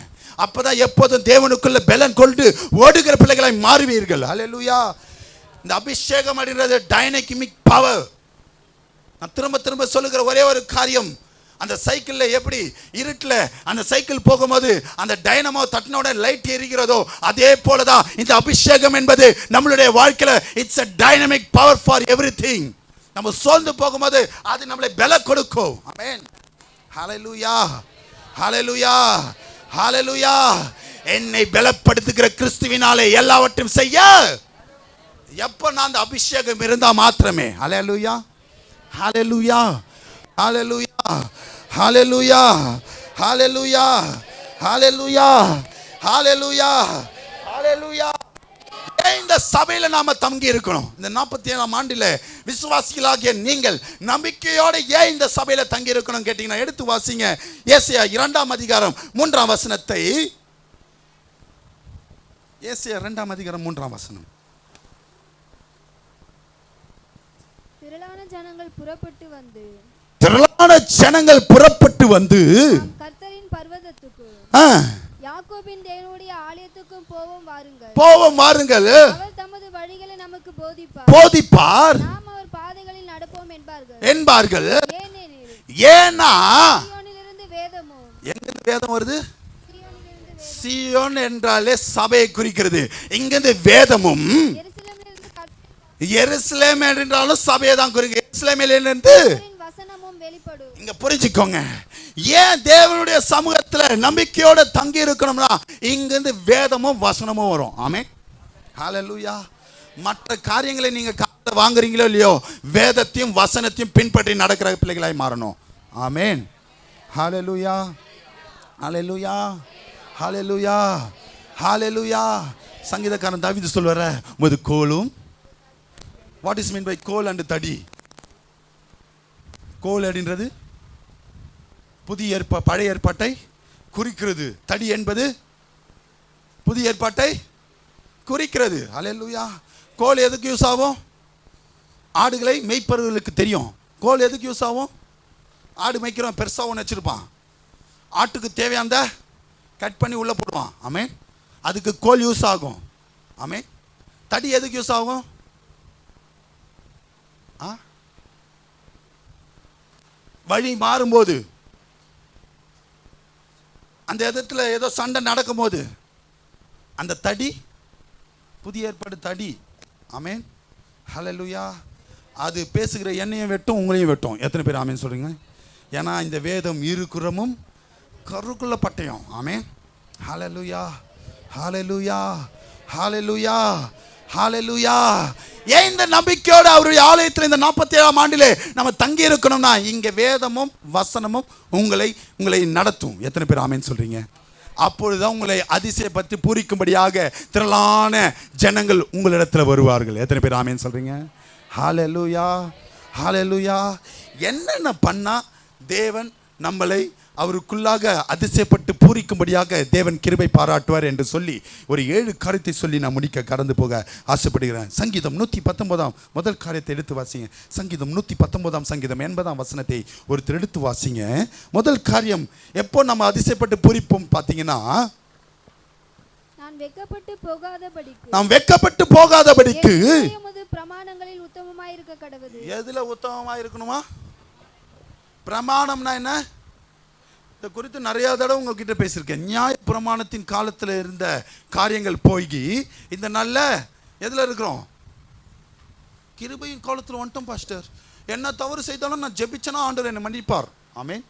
அப்பதான் எப்போதும் தேவனுக்குள்ள பலன் கொண்டு ஓடுகிற பிள்ளைகளாய் மாறுவீர்கள். ஹல்லேலூயா. இந்த அபிஷேகம் அப்படின்றது டைனமிக் பவர். நான் திரும்ப திரும்ப சொல்லுகிற ஒரே ஒரு காரியம், அந்த சைக்கிள்ல எப்படி இருட்டில் அந்த சைக்கிள் போகும்போது அந்த டைனமோ தட்டினோட லைட் எரிகிறதோ, அதே போலதான் இந்த அபிஷேகம் என்பது நம்மளுடைய வாழ்க்கையில it's a dynamic power for everything. நம்ம சோர்ந்து போகும்போது அது நம்மளை பல கொடுக்கும். ஆமென். ஹல்லேலூயா, ஹல்லேலூயா, ஹல்லேலூயா. என்னை பலப்படுத்துகிற கிறிஸ்துவினாலே எல்லாவற்றையும் செய்ய எப்ப நான் அந்த அபிஷேகம் இருந்தா மாத்திரமே. ஹல்லேலூயா, ஹல்லேலூயா, ஹல்லேலூயா, ஹல்லேலூயா, ஹல்லேலூயா, ஹல்லேலூயா, ஹல்லேலூயா, ஹல்லேலூயா. இந்த சபையில நாம தங்கி இருக்கணும். இந்த 47ஆம் ஆண்டில விசுவாசிகளாகிய நீங்கள் நம்பிக்கையோட ஏன் இந்த சபையில தங்கி இருக்கணும் கேட்டீங்கன்னா, எடுத்து வாசிங்க ஏசாயா 2ஆம் அதிகாரம் 3ஆம் வசனத்தை. ஏசாயா 2ஆம் அதிகாரம் 3ஆம் வசனம். திரளான ஜனங்கள் புறப்பட்டு வந்து கர்த்தரின் பர்வதத்துக்கு யாக்கோபின் தேவனுடைய ஆலயத்துக்கும் போவோம் வாருங்கள். போவோம் வாருங்கள். அவர் தமது வழிகளை நமக்கு போதிப்பார். நாம் அவர் பாதைகளில் நடப்போம் என்பார்கள். ஏன்னா சீயோனிலிருந்து வேதமும். எங்கிருந்து வேதம் வருது? சீயோன் என்றாலே சபையை குறிக்கிறது. இங்கிருந்து வேதமும் எருசலேம் என்றாலும் சபையை தான் குறிக்கிறது. எருசலேமில் இருந்து வசனமும் வெளிப்படும். இங்க புரிஞ்சுக்கோங்க, ஏன் தேவனுடைய சமூகத்துல நம்பிக்கையோட தங்கி இருக்கணும்னா இங்கிருந்து வேதமும் வசனமும் வரும். ஆமென், ஹல்லேலூயா. மற்ற காரியங்களை நீங்க காதுல வாங்குறீங்களோ இல்லையோ, வேதத்தையும் வசனத்தையும் பின்பற்றி நடக்கிற பிள்ளைகளாய் மாறணும். ஆமென், ஹல்லேலூயா, ஹல்லேலூயா, ஹல்லேலூயா, ஹல்லேலூயா. சங்கீதக்காரன் தாவீது சொல்வாரு, முது கோலும். What is mean by kol and thadi? கோல் அப்படின்றது பழைய ஏற்பாட்டை குறிக்கிறது. தடி என்பது புதிய ஏற்பாட்டை குறிக்கிறது. ஹல்லேலூயா. கோல் எதுக்கு யூஸ் ஆகும்? ஆடுகளை மேய்ப்பவர்களுக்கு தெரியும். கோல் எதுக்கு யூஸ் ஆகும்? ஆடு மேய்க்கிறவன் பெருசாக ஒன்று வச்சிருப்பான், ஆட்டுக்கு தேவையானத கட் பண்ணி உள்ளே போடுவான். ஆமென், அதுக்கு கோல் யூஸ் ஆகும். ஆமென். தடி எதுக்கு யூஸ் ஆகும்? வழி மாறும்போது, அந்த இடத்துல ஏதோ சண்டை நடக்கும் போது அந்த தடி, புதிய ஏற்பாடு தடி. ஆமென், ஹல்லேலூயா. அது பேசுகிற என்னையும் வெட்டும் உங்களையும் வெட்டும். எத்தனை பேர் ஆமென் சொல்றீங்க? ஏன்னா இந்த வேதம் இருகுறமும் கருக்குள்ள பட்டயம். ஆமென், ஹல்லேலூயா, ஹல்லேலூயா, ஹல்லேலூயா, ஹல்லேலூயா. ஏன் இந்த நம்பிக்கையோட அவருடைய ஆலயத்தில் இந்த 47ஆம் ஆண்டிலே நம்ம தங்கி இருக்கணும்னா இங்க வேதமும் வசனமும் உங்களை நடத்தும். எத்தனை பேர் ஆமென் சொல்றீங்க? அப்பொழுதுதான் உங்களை அதிசயப்பட்டு பூரிக்கும்படியாக திரளான ஜனங்கள் உங்களிடத்தில் வருவார்கள். எத்தனை பேர் ஆமென் சொல்றீங்க? ஹல்லேலூயா, ஹல்லேலூயா. என்னென்ன பண்ணா தேவன் நம்மளை அவருக்குள்ளாக அதிசயப்பட்டு பூரிக்கும்படியாக தேவன் கிருபை பாராட்டுவார் என்று சொல்லி ஒரு 7 காரியத்தை சொல்லி நான் முடிக்க கடந்து போக ஆசைப்படுகிறேன். சங்கீதம் 119 முதல் காரியத்தை எடுத்து வாசிங்க. சங்கீதம் 119 சங்கீதம் 80 வசனத்தை ஒருத்தர் எடுத்து வாசிங்க. முதல் காரியம், எப்போ நம்ம அதிசயப்பட்டு பூரிப்போம் பார்த்தீங்கன்னா, நாம் வெட்கப்பட்டு போகாதபடிக்கு பிரமாணங்களில் உத்தமமாய் இருக்க கடவுது. எதுல உத்தமமாய் இருக்கணுமா? பிரமாணம்னா என்ன? இதை குறித்து நிறைய தடவை உங்ககிட்ட பேசியிருக்கேன். நியாய பிரமாணத்தின் காலத்தில் இருந்த காரியங்கள் போய் இந்த நல்ல எதில் இருக்கிறோம்? கிருபையின் காலத்தில் வந்துட்டோம். பாஸ்டர், என்ன தவறு செய்தாலும் நான் ஜெபிச்சேனா ஆண்டவர் என்னை மன்னிப்பார். ஆமென்.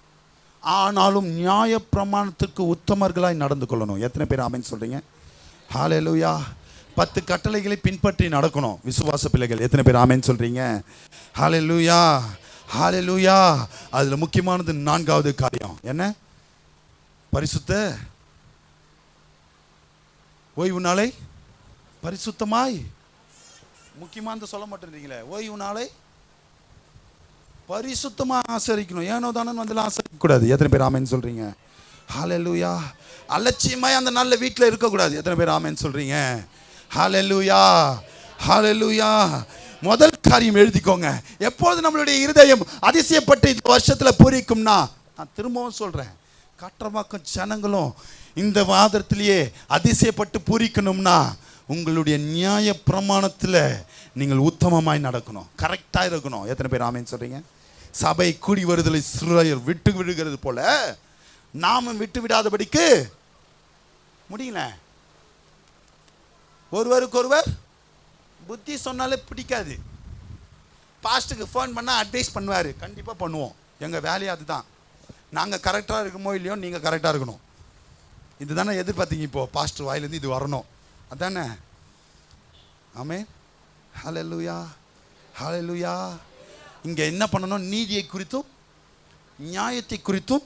ஆனாலும் நியாய பிரமாணத்திற்கு உத்தமர்களாய் நடந்து கொள்ளணும். எத்தனை பேர் ஆமென் சொல்றீங்க? ஹல்லேலூயா. 10 கட்டளைகளை பின்பற்றி நடக்கணும் விசுவாச பிள்ளைகள். எத்தனை பேர் ஆமென் சொல்றீங்க? ஹல்லேலூயா, ஹல்லேலூயா. அதுல முக்கியமானது 4வது காரியம் என்ன? பரிசுத்த ஓய்வு நாளை பரிசுத்தமாய். முக்கியமானது சொல்ல மாட்டேன்றீங்களே. ஓய்வு நாளை பரிசுத்தமா ஆசரிக்கணும். ஏனோ தானே வந்து ஆசரிக்க கூடாது. எத்தனை பேர் ஆமென் சொல்றீங்க? ஹல்லேலூயா. அலட்சியமாய் அந்த நல்ல வீட்டில் இருக்கக்கூடாது. எத்தனை பேர் ஆமென் சொல்றீங்க? ஹல்லேலூயா, ஹல்லேலூயா. முதல் காரியம் எழுதிக்கோங்க. எப்பொழுது நம்மளுடைய இருதயம் அதிசயப்பட்டு இந்த வருஷத்துல பூரிக்கும்னா, நான் திரும்பவும் சொல்றேன், காற்றமாக்கும் ஜனங்களும் இந்த வாதத்திலேயே அதிசயப்பட்டு பூரிக்கணும்னா உங்களுடைய நியாய பிரமாணத்தில் நீங்கள் உத்தமமாய் நடக்கணும், கரெக்டாக இருக்கணும். எத்தனை பேர் ஆமென் சொல்றீங்க? சபை கூடி வருதலை சிறுவர் விட்டு விடுகிறது போல நாமும் விட்டு விடாதபடிக்கு முடியல. ஒருவருக்கொருவர் புத்தி சொன்னாலே பிடிக்காது. பாஸ்ட்டுக்கு ஃபோன் பண்ணால் அட்வைஸ் பண்ணுவார், கண்டிப்பாக பண்ணுவோம். எங்கள் வேலையை அதுதான். நாங்கள் கரெக்டாக இருக்குமோ இல்லையோ, நீங்கள் கரெக்டாக இருக்கணும். இதுதானே எதிர்பார்த்தீங்க. இப்போது பாஸ்டர் வாயிலேருந்து இது வரணும், அதானே? ஆமென், ஹல்லேலூயா, ஹல்லேலூயா. இங்கே என்ன பண்ணணும்? நீதியை குறித்தும் நியாயத்தை குறித்தும்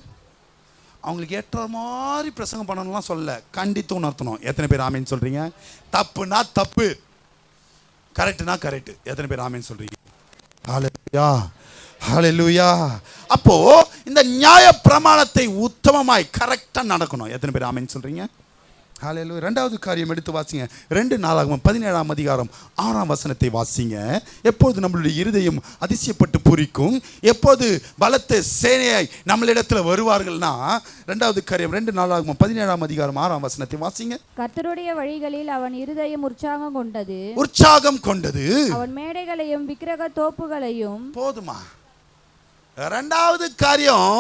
அவங்களுக்கு ஏற்ற மாதிரி பிரசங்கம் பண்ணணும்லாம் சொல்ல, கண்டித்து உணர்த்தணும். எத்தனை பேர் ஆமென் சொல்கிறீங்க? தப்புனா தப்பு, கரெக்டுனா கரெக்டு. எத்தனை பேர் ஆமென் சொல்கிறீங்க? ஹல்லேலூயா, ஹல்லேலூயா. அப்போ இந்த நியாய பிரமாணத்தை உத்தமமாய் கரெக்டாக நடக்கணும். எத்தனை பேர் ஆமென் சொல்கிறீங்க? ஹல்லேலூயா. ரெண்டாவது காரியம் எடுத்து வாசிங்க. 2 நாளாகமம் 17ஆம் அதிகாரம் 6ஆம் வசனத்தை வாசிங்க. எப்போது நம்மளுடைய இருதயம் அதிசயப்பட்டு பூரிக்கும், எப்போது பலத்த சேனையாய் நம்மளிடத்துல வருவார்கள்னா, ரெண்டாவது காரியம் 2 நாளாகமம் 17ஆம் அதிகாரம் 6ஆம் வசனத்தை வாசிங்க. கர்த்தருடைய வழிகளில் அவன் இருதயம் உற்சாகம் கொண்டது, அவன் மேடைகளையும் விக்கிரக தோப்புகளையும். போதுமா? ரெண்டாவது காரியம்,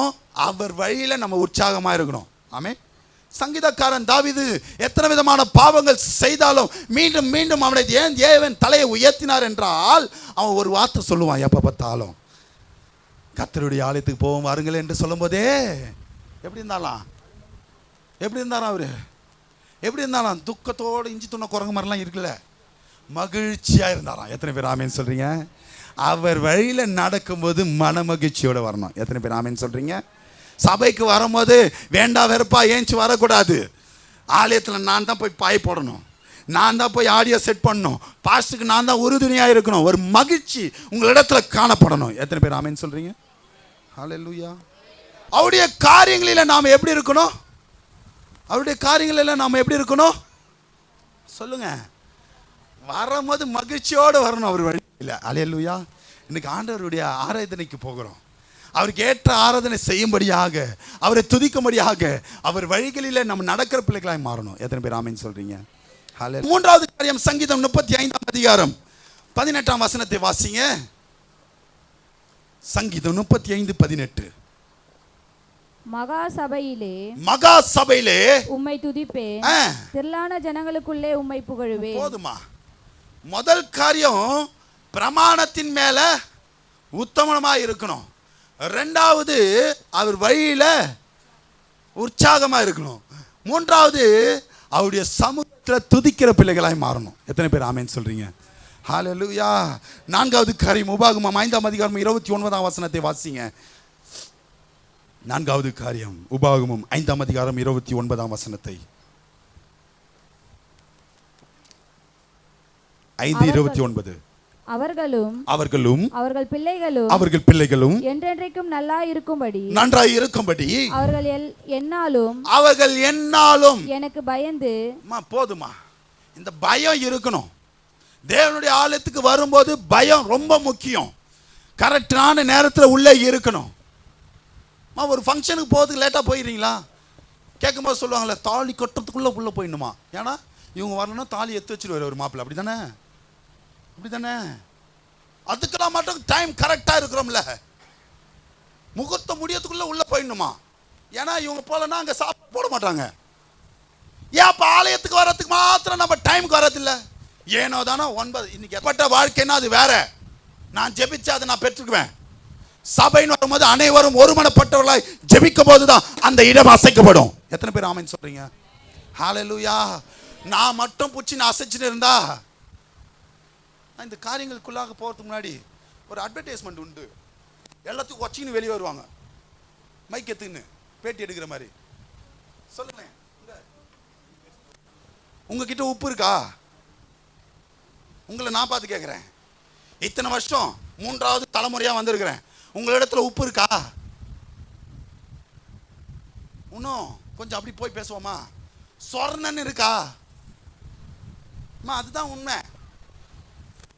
அவர் வழியில நம்ம உற்சாகமா இருக்கணும். ஆமென். சங்கீதக்காரன் தாவீது எத்தனை விதமான பாவங்கள் செய்தாலும் மீண்டும் மீண்டும் அவனை ஏன் தேவன் தலையை உயர்த்தினார் என்றால், அவன் ஒரு வார்த்தை சொல்லுவான் எப்ப பார்த்தாலும், கர்த்தருடைய ஆலயத்துக்கு போவோம் வாருங்கள் என்று சொல்லும் போதே எப்படி இருந்தாலும் அவரு எப்படி இருந்தாலும் துக்கத்தோடு இஞ்சி துண்ண குரங்கு மாதிரிலாம் இருக்குல்ல, மகிழ்ச்சியா இருந்தாராம். எத்தனை பேர் ஆமேன்னு சொல்றீங்க? அவர் வழியில நடக்கும்போது மன மகிழ்ச்சியோட வரணும். எத்தனை பேர் ஆமேன்னு சொல்றீங்க? சபைக்கு வரும்போது வேண்டா வெறுப்பா ஏஞ்சி வரக்கூடாது. ஆலயத்தில் நான் தான் போய் பாய் போடணும், நான் தான் போய் ஆடியோ செட் பண்ணணும், பாஸ்டுக்கு நான் தான் உறுதுணையாக இருக்கணும். ஒரு மகிழ்ச்சி உங்களிடத்துல காணப்படணும். எத்தனை பேர் ஆமென் சொல்றீங்க? ஹல்லேலூயா. அவருடைய காரியங்களில் நாம் எப்படி இருக்கணும்? அவருடைய காரியங்களில் நாம் எப்படி இருக்கணும் சொல்லுங்க. வரும்போது மகிழ்ச்சியோடு வரணும் அவர் வழியில். ஹல்லேலூயா. இன்னைக்கு ஆண்டவருடைய ஆராதனைக்கு போகிறோம். அவருக்கு ஏற்ற ஆராதனை செய்யும்படியாக, அவரை துதிக்கும்படியாக, அவர் வழிகளில் நம்ம நடக்கிற பிள்ளைகளாய் மாறணும். எத்தனை பேர் ஆமென் சொல்றீங்க? ஹல்லேலூயா. மூன்றாவது காரியம் சங்கீதம் 35ஆம் அதிகாரம் 18ஆம் வசனத்தை வாசிங்க. சங்கீதம் 35:18. மகா சபையிலே உம்மை துதிப்பேன், திரளான ஜனங்களுக்குள்ளே உம்மை புகழுவேன். போதுமா? முதல் காரியம் பிரமாணத்தின் மேல உத்தமமா இருக்கணும். ரெண்டாவது அவர் வழியில உற்சாகமா இருக்கணும். மூன்றாவது அவருடைய சமூகத்தில் துதிக்கிற பிள்ளைகளாய் மாறணும். எத்தனை பேர் ஆமென் சொல்றீங்க? ஹல்லேலூயா. நான்காவது காரியம் உபாகமம் 5ஆம் அதிகாரம் 29ஆம் வசனத்தை வாசிங்க. நான்காவது காரியம் உபாகமம் 5ஆம் அதிகாரம் 29ஆம் வசனத்தை. 5:29. அவர்களும் அவர்கள் பிள்ளைகளும் என்றென்றைக்கும் நன்றாய் இருக்கும்படி அவர்கள் என்னாலும் எனக்கு பயந்து. போதுமா? இந்த பயம் இருக்கணும். தேவனுடைய ஆலயத்துக்கு வரும்போது பயம் ரொம்ப முக்கியம். கரெக்டான நேரத்தில் உள்ளே இருக்கணும். ஒரு ஃபங்க்ஷனுக்கு போகிறதுக்கு லேட்டாக போயிடுறீங்களா? கேட்கும்போது சொல்லுவாங்களே, தாலி கட்டுறதுக்குள்ளே உள்ளே போயிடணுமா? ஏன்னா இவங்க வரணும்னா தாலி எடுத்து வச்சுருவார் ஒரு மாப்பிள்ளை. அப்படி தானே? அதுக்கெல்லாம் மட்டும் டைம் கரெக்டாக இருக்கிறோம்ல. முகூர்த்தம் முடியறதுக்குள்ளே உள்ளே போயிடணுமா? ஏன்னா இவங்க போலன்னா அங்கே சாப்பாடு போட மாட்டாங்க. ஏன் இப்போ ஆலயத்துக்கு வர்றதுக்கு மாத்திரம் நம்ம டைமுக்கு வர்றதில்லை? ஏனோ தானோ 9 இன்னைக்கு எப்பட்ட வாழ்க்கைன்னா அது வேற. நான் ஜெபிச்சு அதை நான் பெற்றுக்குவேன். சபைன்னு வரும்போது அனைவரும் ஒருமனப்பட்டவர்களாய் ஜெபிக்கும் போதுதான் அந்த இடம் அசைக்கப்படும். எத்தனை பேர் ஆமென் சொல்றீங்க? ஹல்லேலூயா. நான் மட்டும் புடிச்சு நான் அசைச்சுன்னு இருந்தா, இந்த காரியங்களுக்குள்ளாக போகிறதுக்கு முன்னாடி ஒரு அட்வர்டைஸ்மெண்ட் உண்டு. எல்லாத்துக்கும் வச்சின்னு வெளியே வருவாங்க, மைக் எடுத்துன்னு பேட்டி எடுக்கிற மாதிரி. சொல்லுங்க, உங்ககிட்ட உப்பு இருக்கா? உங்களை நான் பார்த்து கேட்குறேன். இத்தனை வருஷம் 3வது தலைமுறையாக வந்திருக்கிறேன். உங்களிடத்துல உப்பு இருக்கா? இன்னும் கொஞ்சம் அப்படி போய் பேசுவோமா? சொர்ணன்னு இருக்கா? அதுதான் உண்மை.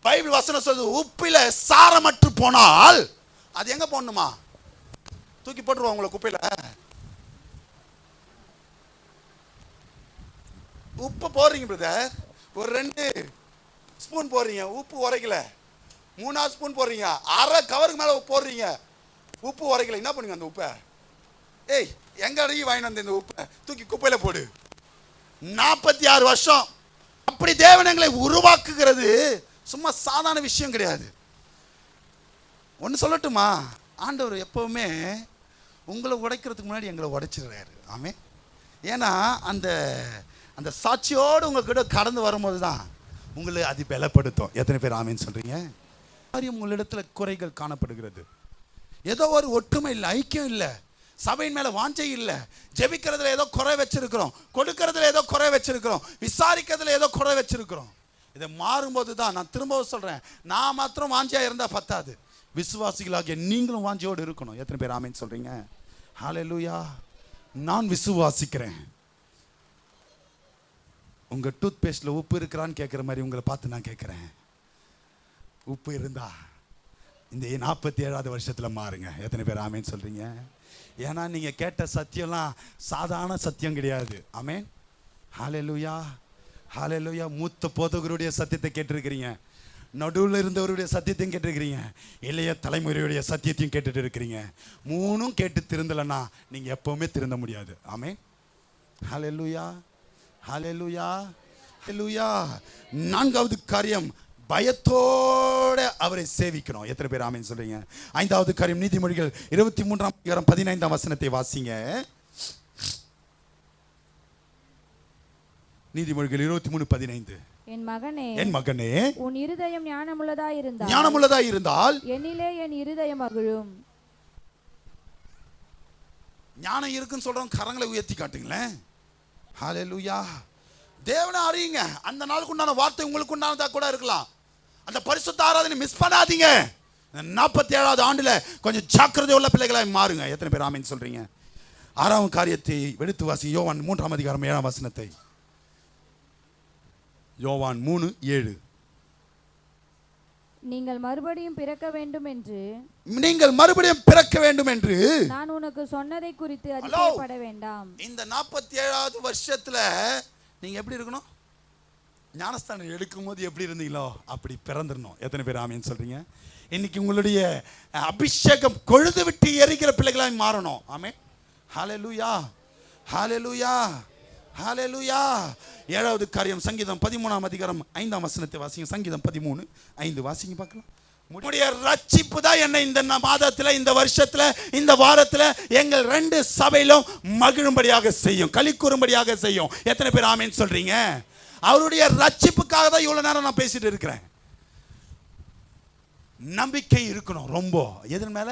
பைபிள் வசனம் சொல்லுது, உப்பில சாரமற்று போனால் அது எங்க போடணுமா? தூக்கி போட்டுருவோம் உங்களை குப்பையில. உப்பு போடுறீங்க பிரதர், ஒரு 2 ஸ்பூன் போடுறீங்க, உப்பு உரைக்கல. 3வது ஸ்பூன் போடுறீங்க, அரை கவருக்கு மேல போடுறீங்க, உப்பு உரைக்கல. என்ன பண்ணுங்க அந்த உப்பை? ஏய், எங்க அடங்கி வாங்கிட்டு வந்த இந்த உப்பை தூக்கி குப்பையில போடு. 46 வருஷம் அப்படி தேவன் எங்களை உருவாக்குகிறது சும்மா சாதாரண விஷயம் கிடையாது. ஒன்று சொல்லட்டுமா? ஆண்டவர் எப்பவுமே உங்களை உடைக்கிறதுக்கு முன்னாடி எங்களை உடைச்சிடுறாரு. ஆமே. ஏன்னா அந்த அந்த சாட்சியோடு உங்ககிட்ட கடந்து வரும்போது தான் உங்களை அது பலப்படுத்தும். எத்தனை பேர் ஆமேன்னு சொல்றீங்க? காரியம் உங்களிடத்துல குறைகள் காணப்படுகிறது. ஏதோ ஒரு ஒற்றுமை இல்லை, ஐக்கியம் இல்லை, சபையின் மேல வாஞ்சை இல்லை, ஜெபிக்கிறதுல ஏதோ குறை வச்சிருக்கிறோம், கொடுக்கறதுல ஏதோ குறை வச்சிருக்கிறோம், விசாரிக்கிறதுல ஏதோ குறை வச்சிருக்கிறோம். இதை மாறும்போது தான் நான் திரும்பவும் சொல்றேன், நான் மாத்திரம் வாஞ்சியா இருந்தா பத்தாது, விசுவாசிகளாகிய நீங்களும் வாஞ்சியோடு இருக்கணும். எத்தனை பேர் ஆமென் சொல்றீங்க? ஹல்லேலூயா. நான் விசுவாசிக்கிறேன், உங்க டூத் பேஸ்ட்ல உப்பு இருக்கிறான்னு கேட்குற மாதிரி உங்களை பார்த்து நான் கேட்குறேன். உப்பு இருந்தா இந்த 47வது வருஷத்துல மாறுங்க. எத்தனை பேர் ஆமேன்னு சொல்றீங்க? ஏன்னா நீங்க கேட்ட சத்தியம்லாம் சாதாரண சத்தியம் கிடையாது. ஆமேன். ஹல்லேலூயா, ஹல்லேலூயா. மூத்த போதகருடைய சத்தியத்தை கேட்டிருக்கிறீங்க, நடுவில் இருந்தவருடைய சத்தியத்தையும் கேட்டிருக்கிறீங்க, இளைய தலைமுறையுடைய சத்தியத்தையும் கேட்டுட்டு இருக்கிறீங்க. மூணும் கேட்டு திருந்தலைன்னா நீங்க எப்பவுமே திருந்த முடியாது. ஆமேன். ஹல்லேலூயா, ஹல்லேலூயா, ஹல்லேலூயா. 4வது காரியம், பயத்தோட அவரை சேவிக்கணும். எத்தனை பேர் ஆமேன் சொல்றீங்க? 5வது காரியம், நீதிமொழிகள் 23ஆம் அதிகாரம் 15ஆம் வசனத்தை வாசிங்க. நீதிமொழிகள் 23:15. என் மகனே, என் மகனே, உன் இருதயம் ஞானமுள்ளதாயிருந்தால் ஞானமுள்ளதாயிருந்தால் என்னிலே என் இருதயம் மகிழும். ஞானம் இருக்குன்னு சொல்றோம், கரங்களை உயர்த்தி காட்டுங்களேன். ஹல்லேலூயா. தேவனை அறியுங்க. அந்த நாளுக்கு உண்டான வார்த்தை உங்களுக்கு உண்டானதா கூட இருக்கலாம். அந்த பரிசுத்த ஆராதனை மிஸ் பண்ணாதீங்க. 47வது ஆண்டுல கொஞ்சம் ஜாக்கிரதை உள்ள பிள்ளைகளாய் மாறுங்க. எத்தனை பேர் ஆமேன்னு சொல்றீங்க? 6வது காரியத்தை எடுத்து வாசி. யோவான் 3ஆம் அதிகாரம் 7ஆம் வசனத்தை. யோவான் 3:7. நீங்கள் மறுபடியும் பிறக்க வேண்டும் என்று, நீங்கள் மறுபடியும் பிறக்க வேண்டும் என்று நான் உனக்கு சொன்னதை குறித்து அதிசயப்பட வேண்டாம். இந்த 47வது வருஷத்துல நீங்க எப்படி இருக்கணும்? ஞானஸ்தானம் எடுக்கும் போது எப்படி இருந்தீங்களோ அப்படி பிறந்திரணும். எத்தனை பேர் ஆமேன்னு சொல்றீங்க? இன்னைக்கு உங்களுடைய அபிஷேகம் கொழுந்து விட்டு எரிக்கிற பிள்ளைகளாய் மாறணும். ஆமே. ஹல்லேலூயா, ஹல்லேலூயா, ஹல்லேலூயா. 7வது காரியம், சங்கீதம் 13ஆம் அதிகாரம் 5ஆம் வசனத்தை வாசிங்க. சங்கீதம் 13:5 வாசிங்க பார்க்கலாம். உம்முடைய ரட்சிப்பு தான் என்னை இந்த மாதத்துல, இந்த வருஷத்துல, இந்த வாரத்துல எங்கள் 2 சபையிலும் மகிழும்படியாக செய்யும், களி கூறும்படியாக செய்யும். எத்தனை பேர் ஆமேன்னு சொல்றீங்க? அவருடைய ரட்சிப்புக்காக தான் இவ்வளவு நேரம் நான் பேசிட்டு இருக்கிறேன். நம்பிக்கை இருக்கணும் ரொம்ப. எதன் மேல?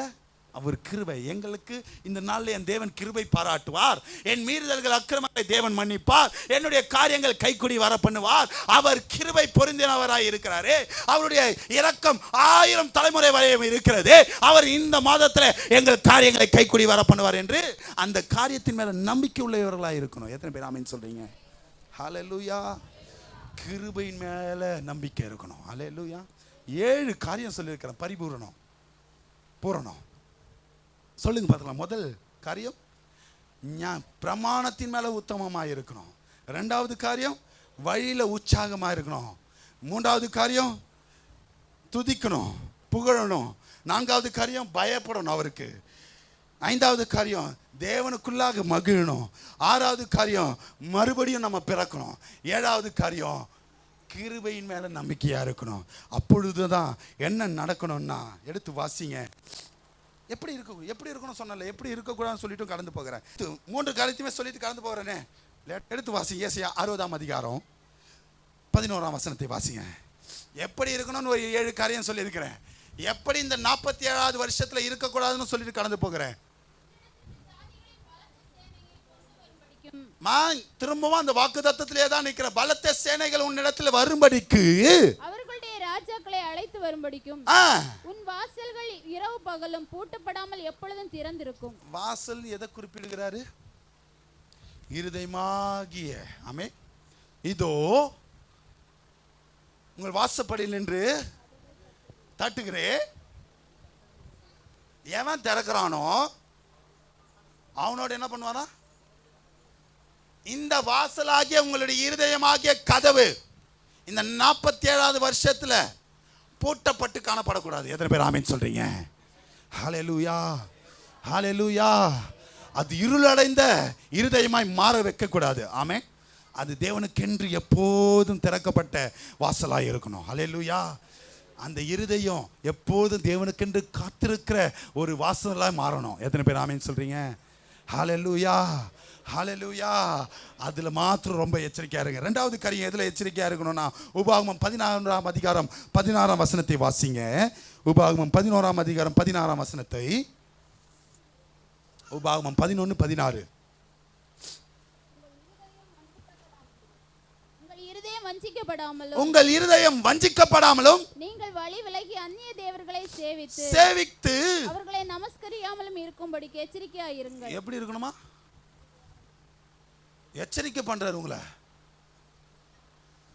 அவர் கிருபை. எங்களுக்கு இந்த நாளில் என் தேவன் கிருபை பாராட்டுவார். என் மீறுதல்கள் அக்கிரமங்களை தேவன் மன்னிப்பார். என்னுடைய காரியங்கள் கைக்குடி வர பண்ணுவார். அவர் கிருபை பொருந்தினவராய் இருக்கிறாரே. அவருடைய இரக்கம் 1000 தலைமுறை வரை இருக்கிறது. அவர் இந்த மாதத்தில் எங்கள் காரியங்களை கைக்குடி வர பண்ணுவார் என்று அந்த காரியத்தின் மேல நம்பிக்கை உள்ளவர்களாக இருக்கணும். எத்தனை பேர் ஆமேன்னு சொல்றீங்க? ஹல்லேலூயா. கிருபையின் மேல நம்பிக்கை இருக்கணும். ஹல்லேலூயா. 7 காரியம் சொல்லியிருக்கிறேன். பரிபூரணம், பூரணம். சொல்லுங்க பார்க்கலாம். முதல் காரியம், பிரமாணத்தின் மேல உத்தமமாக இருக்கணும். 2வது காரியம், வழியில உற்சாகமாக இருக்கணும். 3வது காரியம், துதிக்கணும், புகழணும். 4வது காரியம், பயப்படணும் அவருக்கு. 5வது காரியம், தேவனுக்குள்ளாக மகிழணும். 6வது காரியம், மறுபடியும் நம்ம பிறக்கணும். 7வது காரியம், கிருபையின் மேல நம்பிக்கையா இருக்கணும். அப்பொழுதுதான் என்ன நடக்கணும்னா, எடுத்து வாசிங்க. எப்படி இருக்கணும் சொன்னல, எப்படி இருக்கக்கூடாதுன்னு சொல்லிட்டு கடந்து போகிறேன். 3 காரியத்தையுமே சொல்லிட்டு கடந்து போகிறேனே. எடுத்து வாசிங்க. ஏசாயா 60ஆம் அதிகாரம் 11ஆம் வசனத்தை வாசிங்க. எப்படி இருக்கணும்னு ஒரு 7 காரியம் சொல்லியிருக்கிறேன். எப்படி இந்த 47வது வருஷத்துல இருக்கக்கூடாதுன்னு சொல்லிட்டு கடந்து போகிறேன். திரும்பவும் அந்த வாக்குத்தத்தத்திலே தான் நிற்கிற. பலத்த சேனைகள் உன்னிடத்தில் வரும்படிக்கு, அவர்களுடைய ராஜாக்களை அழைத்து வரும்படிக்கும், உன் வாசல்கள் இரவு பகலும் பூட்டப்படாமல் எப்பொழுதும் திறந்திருக்கும். வாசல் எதை குறிப்பிடுகிறாரு? இருதயமாகிய. ஆமே. இதோ உங்கள் வாசப்படியில் நின்று தட்டுகிறேன். எவன் திறக்கிறானோ அவனோட என்ன பண்ணுவானா? இந்த வாசலாகிய உங்களுடைய இருதயமாகிய கதவு இந்த 47வது வருஷத்துல பூட்டப்பட்டு காணப்படக்கூடாது. எத்தனை பேர் ஆமேன்னு சொல்றீங்க? ஹல்லேலூயா, ஹல்லேலூயா. அது இருளடைந்த இருதயமாய் மாற வைக்க கூடாது. ஆமே. அது தேவனுக்கென்று எப்போதும் திறக்கப்பட்ட வாசலாய் இருக்கணும். ஹல்லேலூயா. அந்த இருதயம் எப்போதும் தேவனுக்கென்று காத்திருக்கிற ஒரு வாசலாய் மாறணும். எத்தனை பேர் ஆமேன்னு சொல்றீங்க? ஹல்லேலூயா, ஹல்லேலூயா. அதுல மாத்திரம் ரொம்ப எச்சரிக்கையா இருங்க. 2வது காரியம் எதுல எச்சரிக்கையா இருக்கணும்னா, உபாகமம் 11ஆம் அதிகாரம் 16ஆம் வசனத்தை வாசிங்க. உபாகமம் 11ஆம் அதிகாரம் 16ஆம் வசனத்தை. உபாகமம் 11:16. உங்கள் இருதயம் வஞ்சிக்கப்படாமலும் நீங்கள் வழி விலகி அந்நிய தேவர்களை சேவித்து அவர்களை நமஸ்கரியாமலும் இருக்கும்படிக்கு எச்சரிக்கையா இருங்கள். எப்படி இருக்கணுமா? எச்சரிக்கை பண்றாரு உங்களை.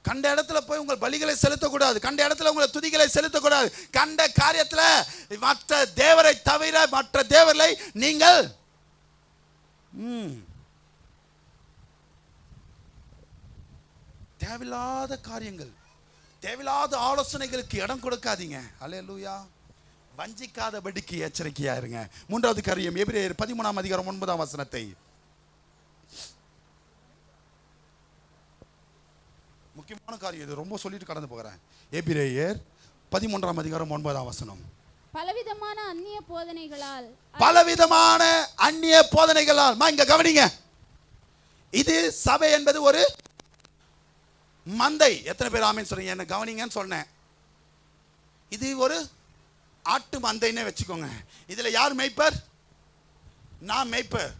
கண்ட இடத்துல போய் உங்கள் பலிகளை செலுத்தக்கூடாது. கண்ட இடத்துல உங்கள் துதிகளை செலுத்தக்கூடாது. கண்ட காரியத்தில் மற்ற தேவரை தவிர மற்ற தேவர்களை நீங்கள் தேவையில்லாத காரியங்கள், தேவையில்லாத ஆலோசனைகளுக்கு இடம் கொடுக்காதீங்க. அல்லேலூயா. வஞ்சிக்காதபடிக்கு எச்சரிக்கையா இருங்க. 3வது காரியம், எபிரேயர் 13ஆம் அதிகாரம் 9ஆம் வசனத்தை. முக்கியமான காரியம் இது, ரொம்ப சொல்லிட்டு கடந்து போகிறேன். எபிரேயர் 13ஆம் அதிகாரம் 9ஆம் வசனம். பலவிதமான அந்நிய போதனைகளால், பலவிதமான அந்நிய போதனைகளால். இங்க கவனிங்க, இது சபை என்பது ஒரு மந்தை. எத்தனை பேர் ஆமென் சொல்றீங்க? என்ன கவனிங்கன்னு சொன்னேன். இது ஒரு ஆட்டு மந்தைன்னு வச்சுக்கோங்க. இதுல யார் மேய்ப்பர்? நான் மேய்ப்பர்.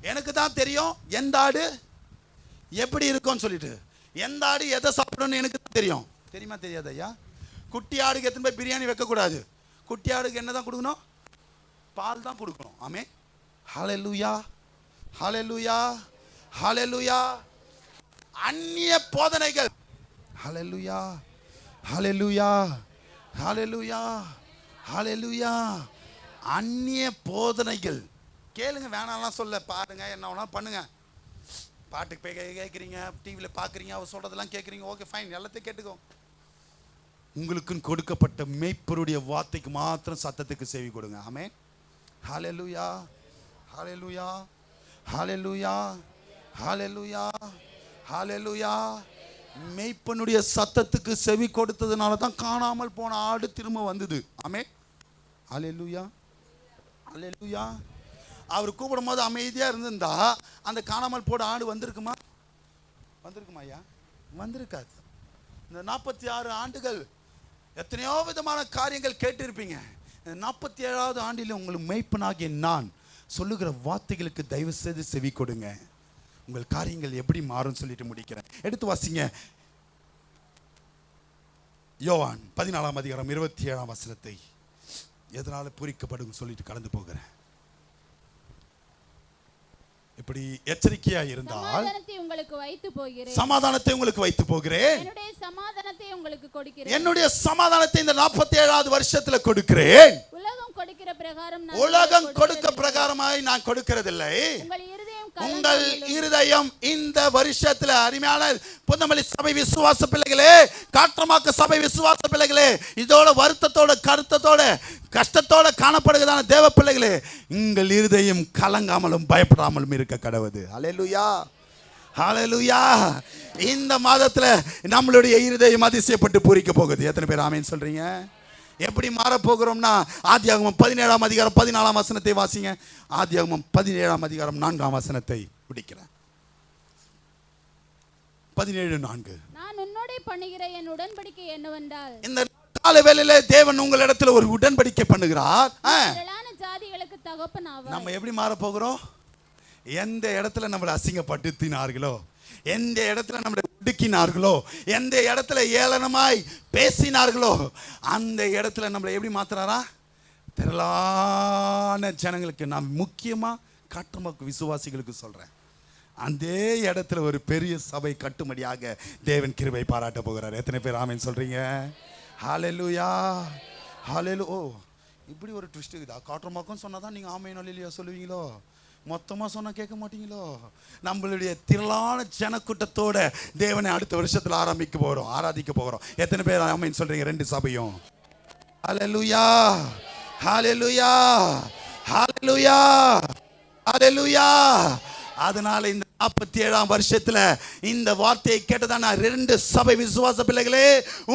எனக்கு தான் தெரியும் எந்த ஆடு எப்படி இருக்கும்னு சொல்லிட்டு. எந்த ஆடு எதை சாப்பிடணும்னு எனக்கு தான் தெரியும். தெரியுமா தெரியாது ஐயா? குட்டி ஆடுக்கு எத்தனை போய் பிரியாணி வைக்கக்கூடாது. குட்டி ஆடுக்கு என்ன தான் கொடுக்கணும்? பால் தான் கொடுக்கணும். ஆமே. ஹல்லேலூயா, ஹல்லேலூயா, ஹல்லேலூயா. அந்நிய போதனைகள், ஹல்லேலூயா, ஹல்லேலூயா, ஹல்லேலூயா, ஹல்லேலூயா. அந்நிய போதனைகள் கேளுங்க, வேணாம்லாம் சொல்ல. பாருங்க, என்ன வேணா பண்ணுங்க. பாட்டுக்கு போய் கேட்குறீங்க, டிவியில் பார்க்குறீங்க, அவர் சொல்கிறதெல்லாம் கேட்குறீங்க. ஓகே ஃபைன், எல்லாத்தையும் கேட்டுக்கோ. உங்களுக்குன்னு கொடுக்கப்பட்ட மேய்ப்பருடைய வார்த்தைக்கு மாத்திரம் சத்தத்துக்கு செவி கொடுங்க. ஆமென். ஹல்லேலூயா, ஹல்லேலூயா, ஹல்லேலூயா, ஹல்லேலூயா, ஹல்லேலூயா. மேய்ப்பனுடைய சத்தத்துக்கு செவி கொடுத்ததுனால தான் காணாமல் போன ஆடு திரும்ப வந்தது. ஆமென். ஹல்லேலூயா, ஹல்லேலூயா. அவர் கூப்பிடும் போது அமைதியா இருந்திருந்தா அந்த காணாமல் போட ஆடு வந்திருக்குமா? வந்திருக்குமா ஐயா? வந்திருக்காது. இந்த 46 ஆண்டுகள் எத்தனையோ விதமான காரியங்கள் கேட்டிருப்பீங்க. 47வது ஆண்டில் உங்களுக்கு மேய்ப்பனாகிய நான் சொல்லுகிற வார்த்தைகளுக்கு தயவு செய்து செவி கொடுங்க. உங்கள் காரியங்கள் எப்படி மாறும் சொல்லிட்டு முடிக்கிறேன். எடுத்து வாசிங்க. யோவான் 14ஆம் அதிகாரம் 27ஆம் வசனத்தை. எதனால பூரிக்கப்படும் சொல்லிட்டு கடந்து போகிறேன். இப்படி எச்சரிக்கையா இருந்தால் சமாதானத்தை உங்களுக்கு வைத்து போகிறேன், சமாதானத்தை உங்களுக்கு வைத்து போகிறேன், என்னுடைய சமாதானத்தை உங்களுக்கு கொடுக்கிறேன், என்னுடைய சமாதானத்தை இந்த 47வது வருஷத்துல கொடுக்கிறேன். உலகம் கொடுக்கிற பிரகாரம் உலகம் கொடுக்க பிரகாரமாய் நான் கொடுக்கிறதில்லை. உங்கள் இருதயம் இந்த வருஷத்துல, அருமையான புன்னமல்லி சபை விசுவாச பிள்ளைகளே, காற்றமாக்க சபை விசுவாச பிள்ளைகளே, இதோட வருத்தத்தோட கருத்தத்தோட கஷ்டத்தோட காணப்படுகிறதான தேவ பிள்ளைகளே, உங்கள் இருதயம் கலங்காமலும் பயப்படாமலும் இருக்க கடவுது. அல்லேலூயா, ஹல்லேலூயா. இந்த மாதத்துல நம்மளுடைய இருதயம் அதிசயப்பட்டு பூரிக்க போகுது. எத்தனை பேர் ஆமென் சொல்றீங்க? எப்படி மாறப்போகிறோம்னா, ஆதியாகமம் 17ஆம் அதிகாரம் 14ஆம் வசனத்தை வாசிங்க. ஆதியாகமம் 17ஆம் அதிகாரம் 4ஆம் வசனத்தை பிடிக்கிறேன். 17:4. நான் உன்னோடே பண்ணுகிற என் உடன்படிக்கை என்னவென்றால், இந்த காலவேளையிலே தேவன் உங்களிடத்தில் ஒரு உடன்படிக்கை பண்ணுகிறார். திரளான ஜாதிகளுக்கு தகப்பனாவாய். நம்ம எப்படி மாறப்போகிறோம்? எந்த இடத்துல நம்மளை அசிங்கப்படுத்தினார்களோ, எந்த இடத்துல நம்மளை ஒடுக்கினார்களோ, எந்த இடத்துல ஏளனமாய் பேசினார்களோ, அந்த இடத்துல நம்மளை எப்படி மாத்துறாரா? திரளான ஜனங்களுக்கு, நான் முக்கியமா காற்றமாக்கு விசுவாசிகளுக்கு சொல்றேன், அந்த இடத்துல ஒரு பெரிய சபை கட்டும்படியாக தேவன் கிருபை பாராட்ட போகிறார். எத்தனை பேர் ஆமென் சொல்றீங்க? ஹல்லேலூயா, ஹல்லேலூயா. ஓ, இப்படி ஒரு ட்விஸ்ட் இருக்குதா? காற்றமாக்கும் சொன்னாதான் நீங்க ஆமென் அல்லேலூயா சொல்லுவீங்களோ? மொத்தமாக சொன்னால் கேட்க மாட்டீங்களோ? நம்மளுடைய திரளான ஜனக்கூட்டத்தோட தேவனை அடுத்த வருஷத்தில் ஆராதிக்க போகிறோம். எத்தனை பேர் ஆமென் சொல்றீங்க? 2 சபையும். ஹல்லேலூயா, ஹல்லேலூயா, ஹல்லேலூயா, ஹல்லேலூயா. அதனால இந்த 47ஆம் வருஷத்துல இந்த வார்த்தையை கேட்டதான 2 சபை விசுவாச பிள்ளைகளே,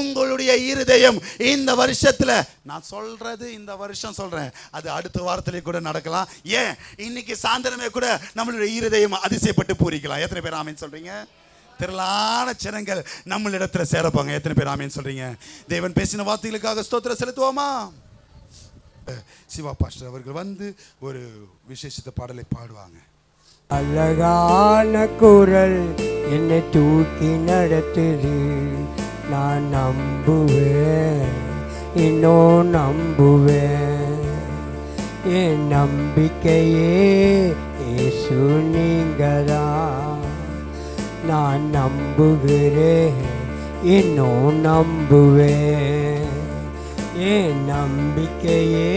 உங்களுடைய இருதயம் இந்த வருஷத்துல, நான் சொல்றது இந்த வருஷம் சொல்றேன், அது அடுத்த வாரத்திலே கூட நடக்கலாம். ஏன் இன்னைக்கு சாயந்தரமே கூட நம்மளுடைய இருதயம் அதிசயப்பட்டு பூரிக்கலாம். எத்தனை பேர் ஆமென் சொல்றீங்க? திரளான ஜனங்கள் நம்மளிடத்துல சேரப்பாங்க. எத்தனை பேர் ஆமென் சொல்றீங்க? தேவன் பேசின வார்த்தைகளுக்காக ஸ்தோத்திரம் செலுத்துவோமா? சிவா பாஸ்டர் அவர்கள் வந்து ஒரு விசேஷித்த பாடலை பாடுவாங்க. அழகான குரல் என்னை தூக்கி நடத்துது. நான் நம்புவேன், இன்னும் நம்புவேன். என் நம்பிக்கையே இயேசு நீங்கதான். நான் நம்புகிறேன், இன்னும் நம்புவேன். என் நம்பிக்கையே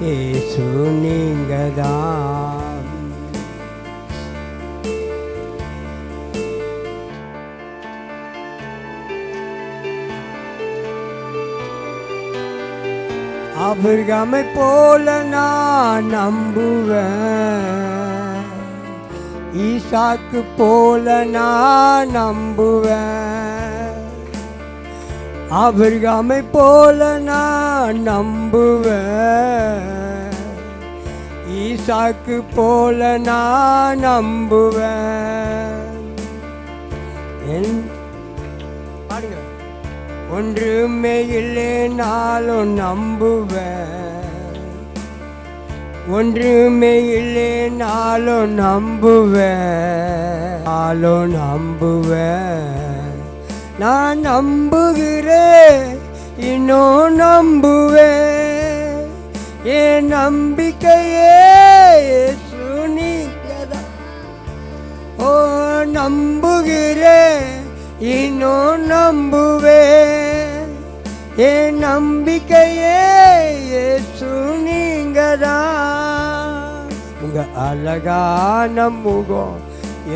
இயேசு நீங்கதான். ஆபிரகாமை போல நான் நம்புவேன். ஈசாக்கு போல நான் நம்புவேன். ஆபிரகாமை போல நான் நம்புவேன். ஈசாக்கு போல நான் நம்புவேன். பாருங்க. ஒன்றுமே இல்லைனாலும் நம்புவேன். ஒன்றுமே இல்லைனாலும் நம்புவேன். நம்புவேன். நான் நம்புகிறேன், இன்னும் நம்புவேன். என் நம்பிக்கையே இயேசு நீங்கதான். ஓ நம்புகிறேன், இன்னும் நம்புவேன். என் நம்பிக்கையே இயேசு நீங்கதான். உங்க அழகான முகம்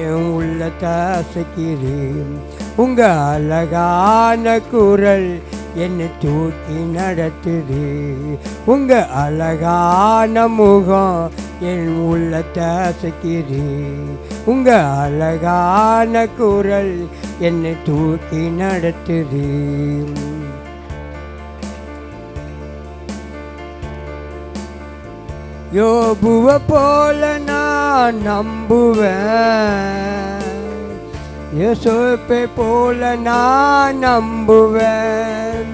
என் உள்ளத்தை அசைக்கிறேன். உங்க அழகான குரல் என்னை தூக்கி நடத்துது. உங்க அழகான முகம் என் உள்ளத்தை அசைக்குது. உங்க அழகான குரல் என்னை தூக்கி நடத்துது. யோபுவ போல நான் நம்புவேன். யோசேப்பை போல நான் நம்புவேன்.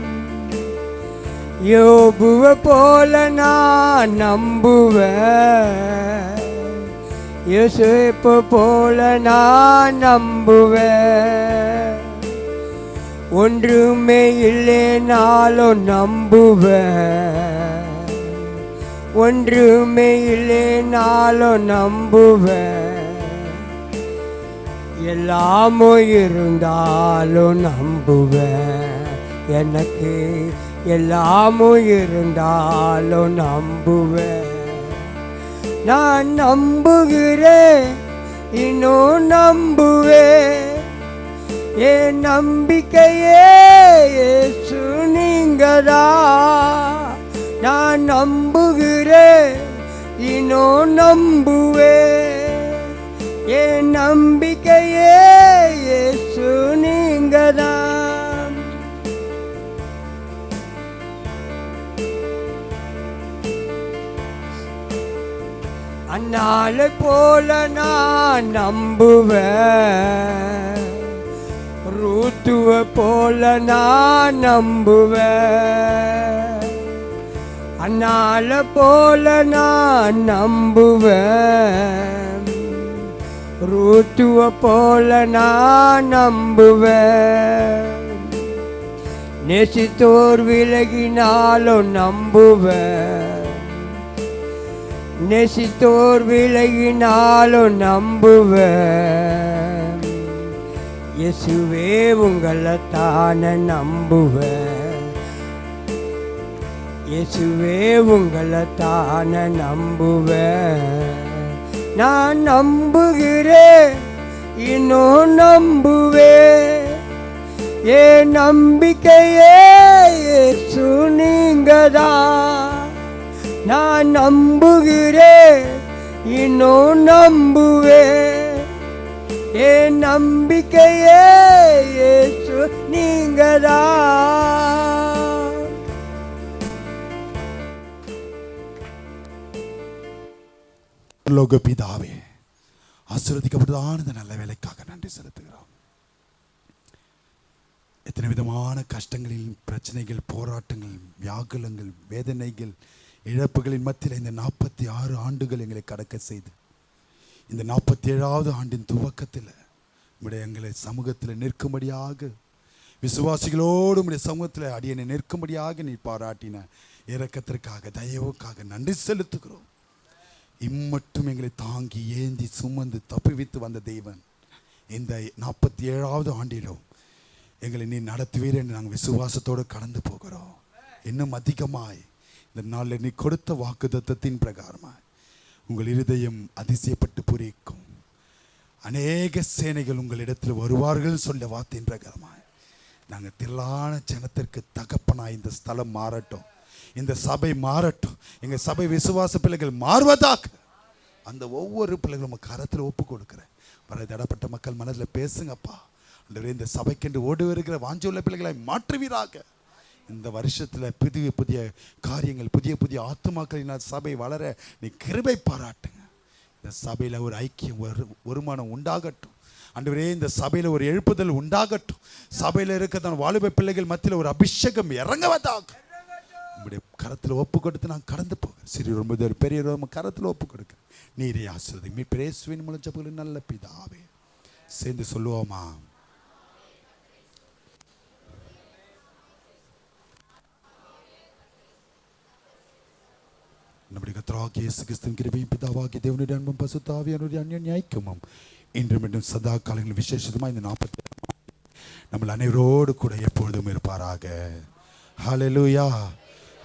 யோபுவ போல நான் நம்புவேன். யோசேப்பு போல நான் நம்புவேன். ஒன்றுமே இல்லைனாலும் நம்புவேன். ஒன்றுமே இல்லைனாலும் நம்புவேன். எல்லாமோ இருந்தாலும் நம்புவேன். எனக்கு எல்லாமோ இருந்தாலும் நம்புவேன். நான் நம்புகிறேன், இன்னும் நம்புவேன். என் நம்பிக்கையே இயேசு நீங்கதான். நான் நம்புகிறேன், இன்னும் நம்புவேன். என் நம்பிக்கையே இயேசு நீங்கதான். அன்னாளை போல நான் நம்புவேன். ரூத்துவ போல நான் நம்புவேன். அன்னாளை போல நான் நம்புவேன். ரூத்துவ போல நான் நம்புவேன். நேசித்தோர் விலகினாலும் நம்புவேன். நேசித்தோர் விலகினாலும் நம்புவேன். இயேசுவே உங்களை தானே நம்புவேன். இயேசுவே உங்களை தானே நம்புவேன். நான் நம்புகிறேன், இன்னும் நம்புவேன். என் நம்பிக்கையே இயேசு நீங்கதான். நான் நம்புகிறேன், இன்னும் நம்புவேன். என் நம்பிக்கையே இயேசு நீங்கதான். லோக பிதாவே, ஆசீர்வதிக்கப்பட்டதான இந்த நல்ல வேலைக்காக நன்றி செலுத்துகிறோம். எத்தனை விதமான கஷ்டங்களில், பிரச்சனைகள், போராட்டங்கள், வியாகுலங்கள், வேதனைகள், இழப்புகளின் மத்தியில் இந்த 46 ஆண்டுகள் எங்களை கடக்க செய்து இந்த 47வது ஆண்டின் துவக்கத்தில் எங்களை சமூகத்தில் நிற்கும்படியாக, விசுவாசிகளோடு உடைய சமூகத்தில் அடியனை நிற்கும்படியாக நீ பாராட்டின இரக்கத்திற்காக, தயவுக்காக நன்றி செலுத்துகிறோம். இம்மட்டும் எங்களை தாங்கி ஏந்தி சுமந்து தப்புவித்து வந்த தெய்வன் இந்த 47வது ஆண்டிலும் எங்களை நீ நடத்துவீர் என்று நாங்கள் விசுவாசத்தோடு கடந்து போகிறோம். இன்னும் அதிகமாய் இந்த நாளில் நீ கொடுத்த வாக்குத்தத்தத்தின் பிரகாரமாய் உங்கள் இருதயம் அதிசயப்பட்டு பூரிக்கும். அநேக சேனைகள் உங்களிடத்தில் வருவார்கள் சொல்ல வார்த்தையின் பிரகாரமாய் நாங்கள் திரளான ஜனத்திற்கு தகப்பனாய் இந்த ஸ்தலம் மாறட்டும், இந்த சபை மாறட்டும், எங்கள் சபை விசுவாச பிள்ளைகள் மாறுவதாக அந்த ஒவ்வொரு பிள்ளைகளும் உங்கள் கரத்தில் ஒப்பு கொடுக்குறேன். வர தடப்பட்ட மக்கள் மனதில் பேசுங்கப்பா. ஆண்டவரே, இந்த சபைக்கென்று ஓடி வருகிற வாஞ்சுள்ள பிள்ளைகளை மாற்றுவீராக. இந்த வருஷத்தில் புதிய புதிய காரியங்கள், புதிய புதிய ஆத்துமாக்களினால் சபை வளர நீ கிருபை பாராட்டுங்க. இந்த சபையில் ஒரு ஐக்கியம், ஒரு ஒருமானம் உண்டாகட்டும். ஆண்டவரே, இந்த சபையில் ஒரு எழுப்புதல் உண்டாகட்டும். சபையில் இருக்கிற வாலிப பிள்ளைகள் மத்தியில் ஒரு அபிஷேகம் இறங்குவதாக உங்களுடைய கரத்தில் ஒப்பு கொடுத்து நான் கடந்து போகிறேன். சிறிய முதல் பெரிய கரத்தில் ஒப்பு கொடுக்கிறேன். நீரே ஆசிர்வதி. மீ பிரேசுவின் மூலம் ஜெபங்களின் நல்ல பிதாவே. சேர்ந்து சொல்லுவோமா? நம்முடைய கர்த்தராகிய இயேசு கிறிஸ்துவின் கிருபையும் பிதாவாகிய தேவனுடைய அன்பும் பரிசுத்த ஆவியானவருடைய அன்யோன்ய ஐக்கியமும் இன்றும் மீண்டும் சதா காலங்களில் விசேஷமாக இந்த 40 நம்ம அனைவரோடு கூட எப்பொழுதும் இருப்பாராக. ஹல்லேலூயா,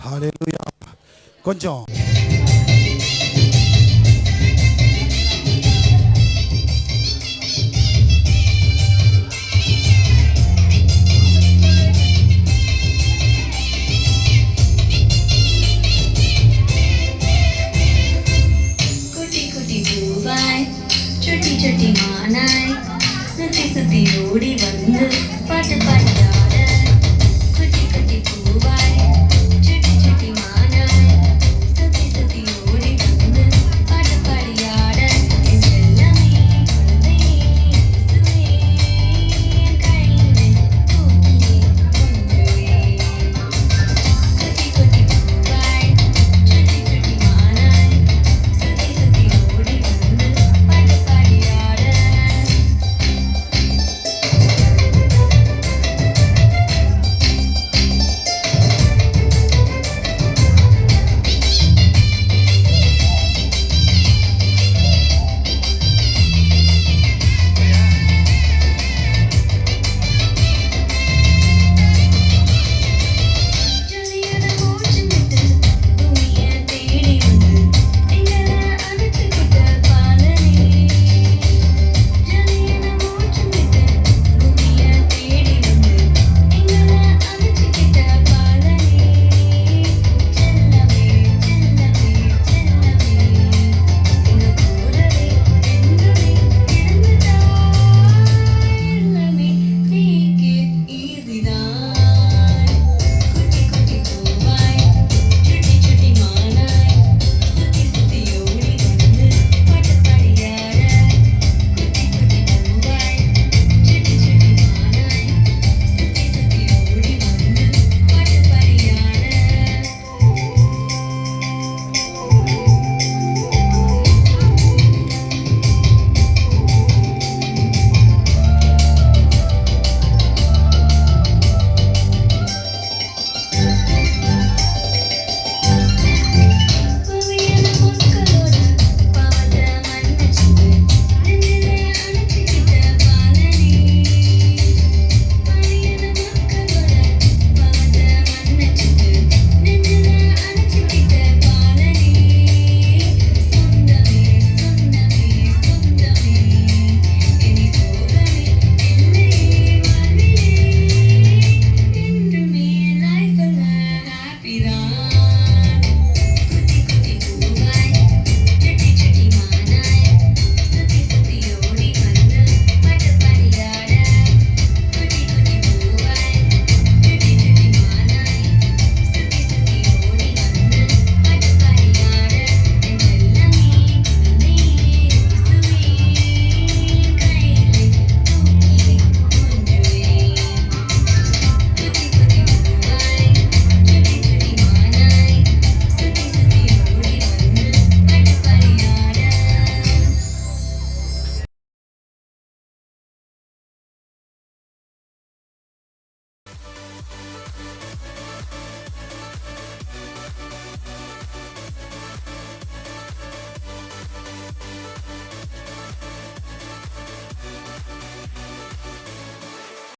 ஹல்லேலூயா. கொஞ்சம்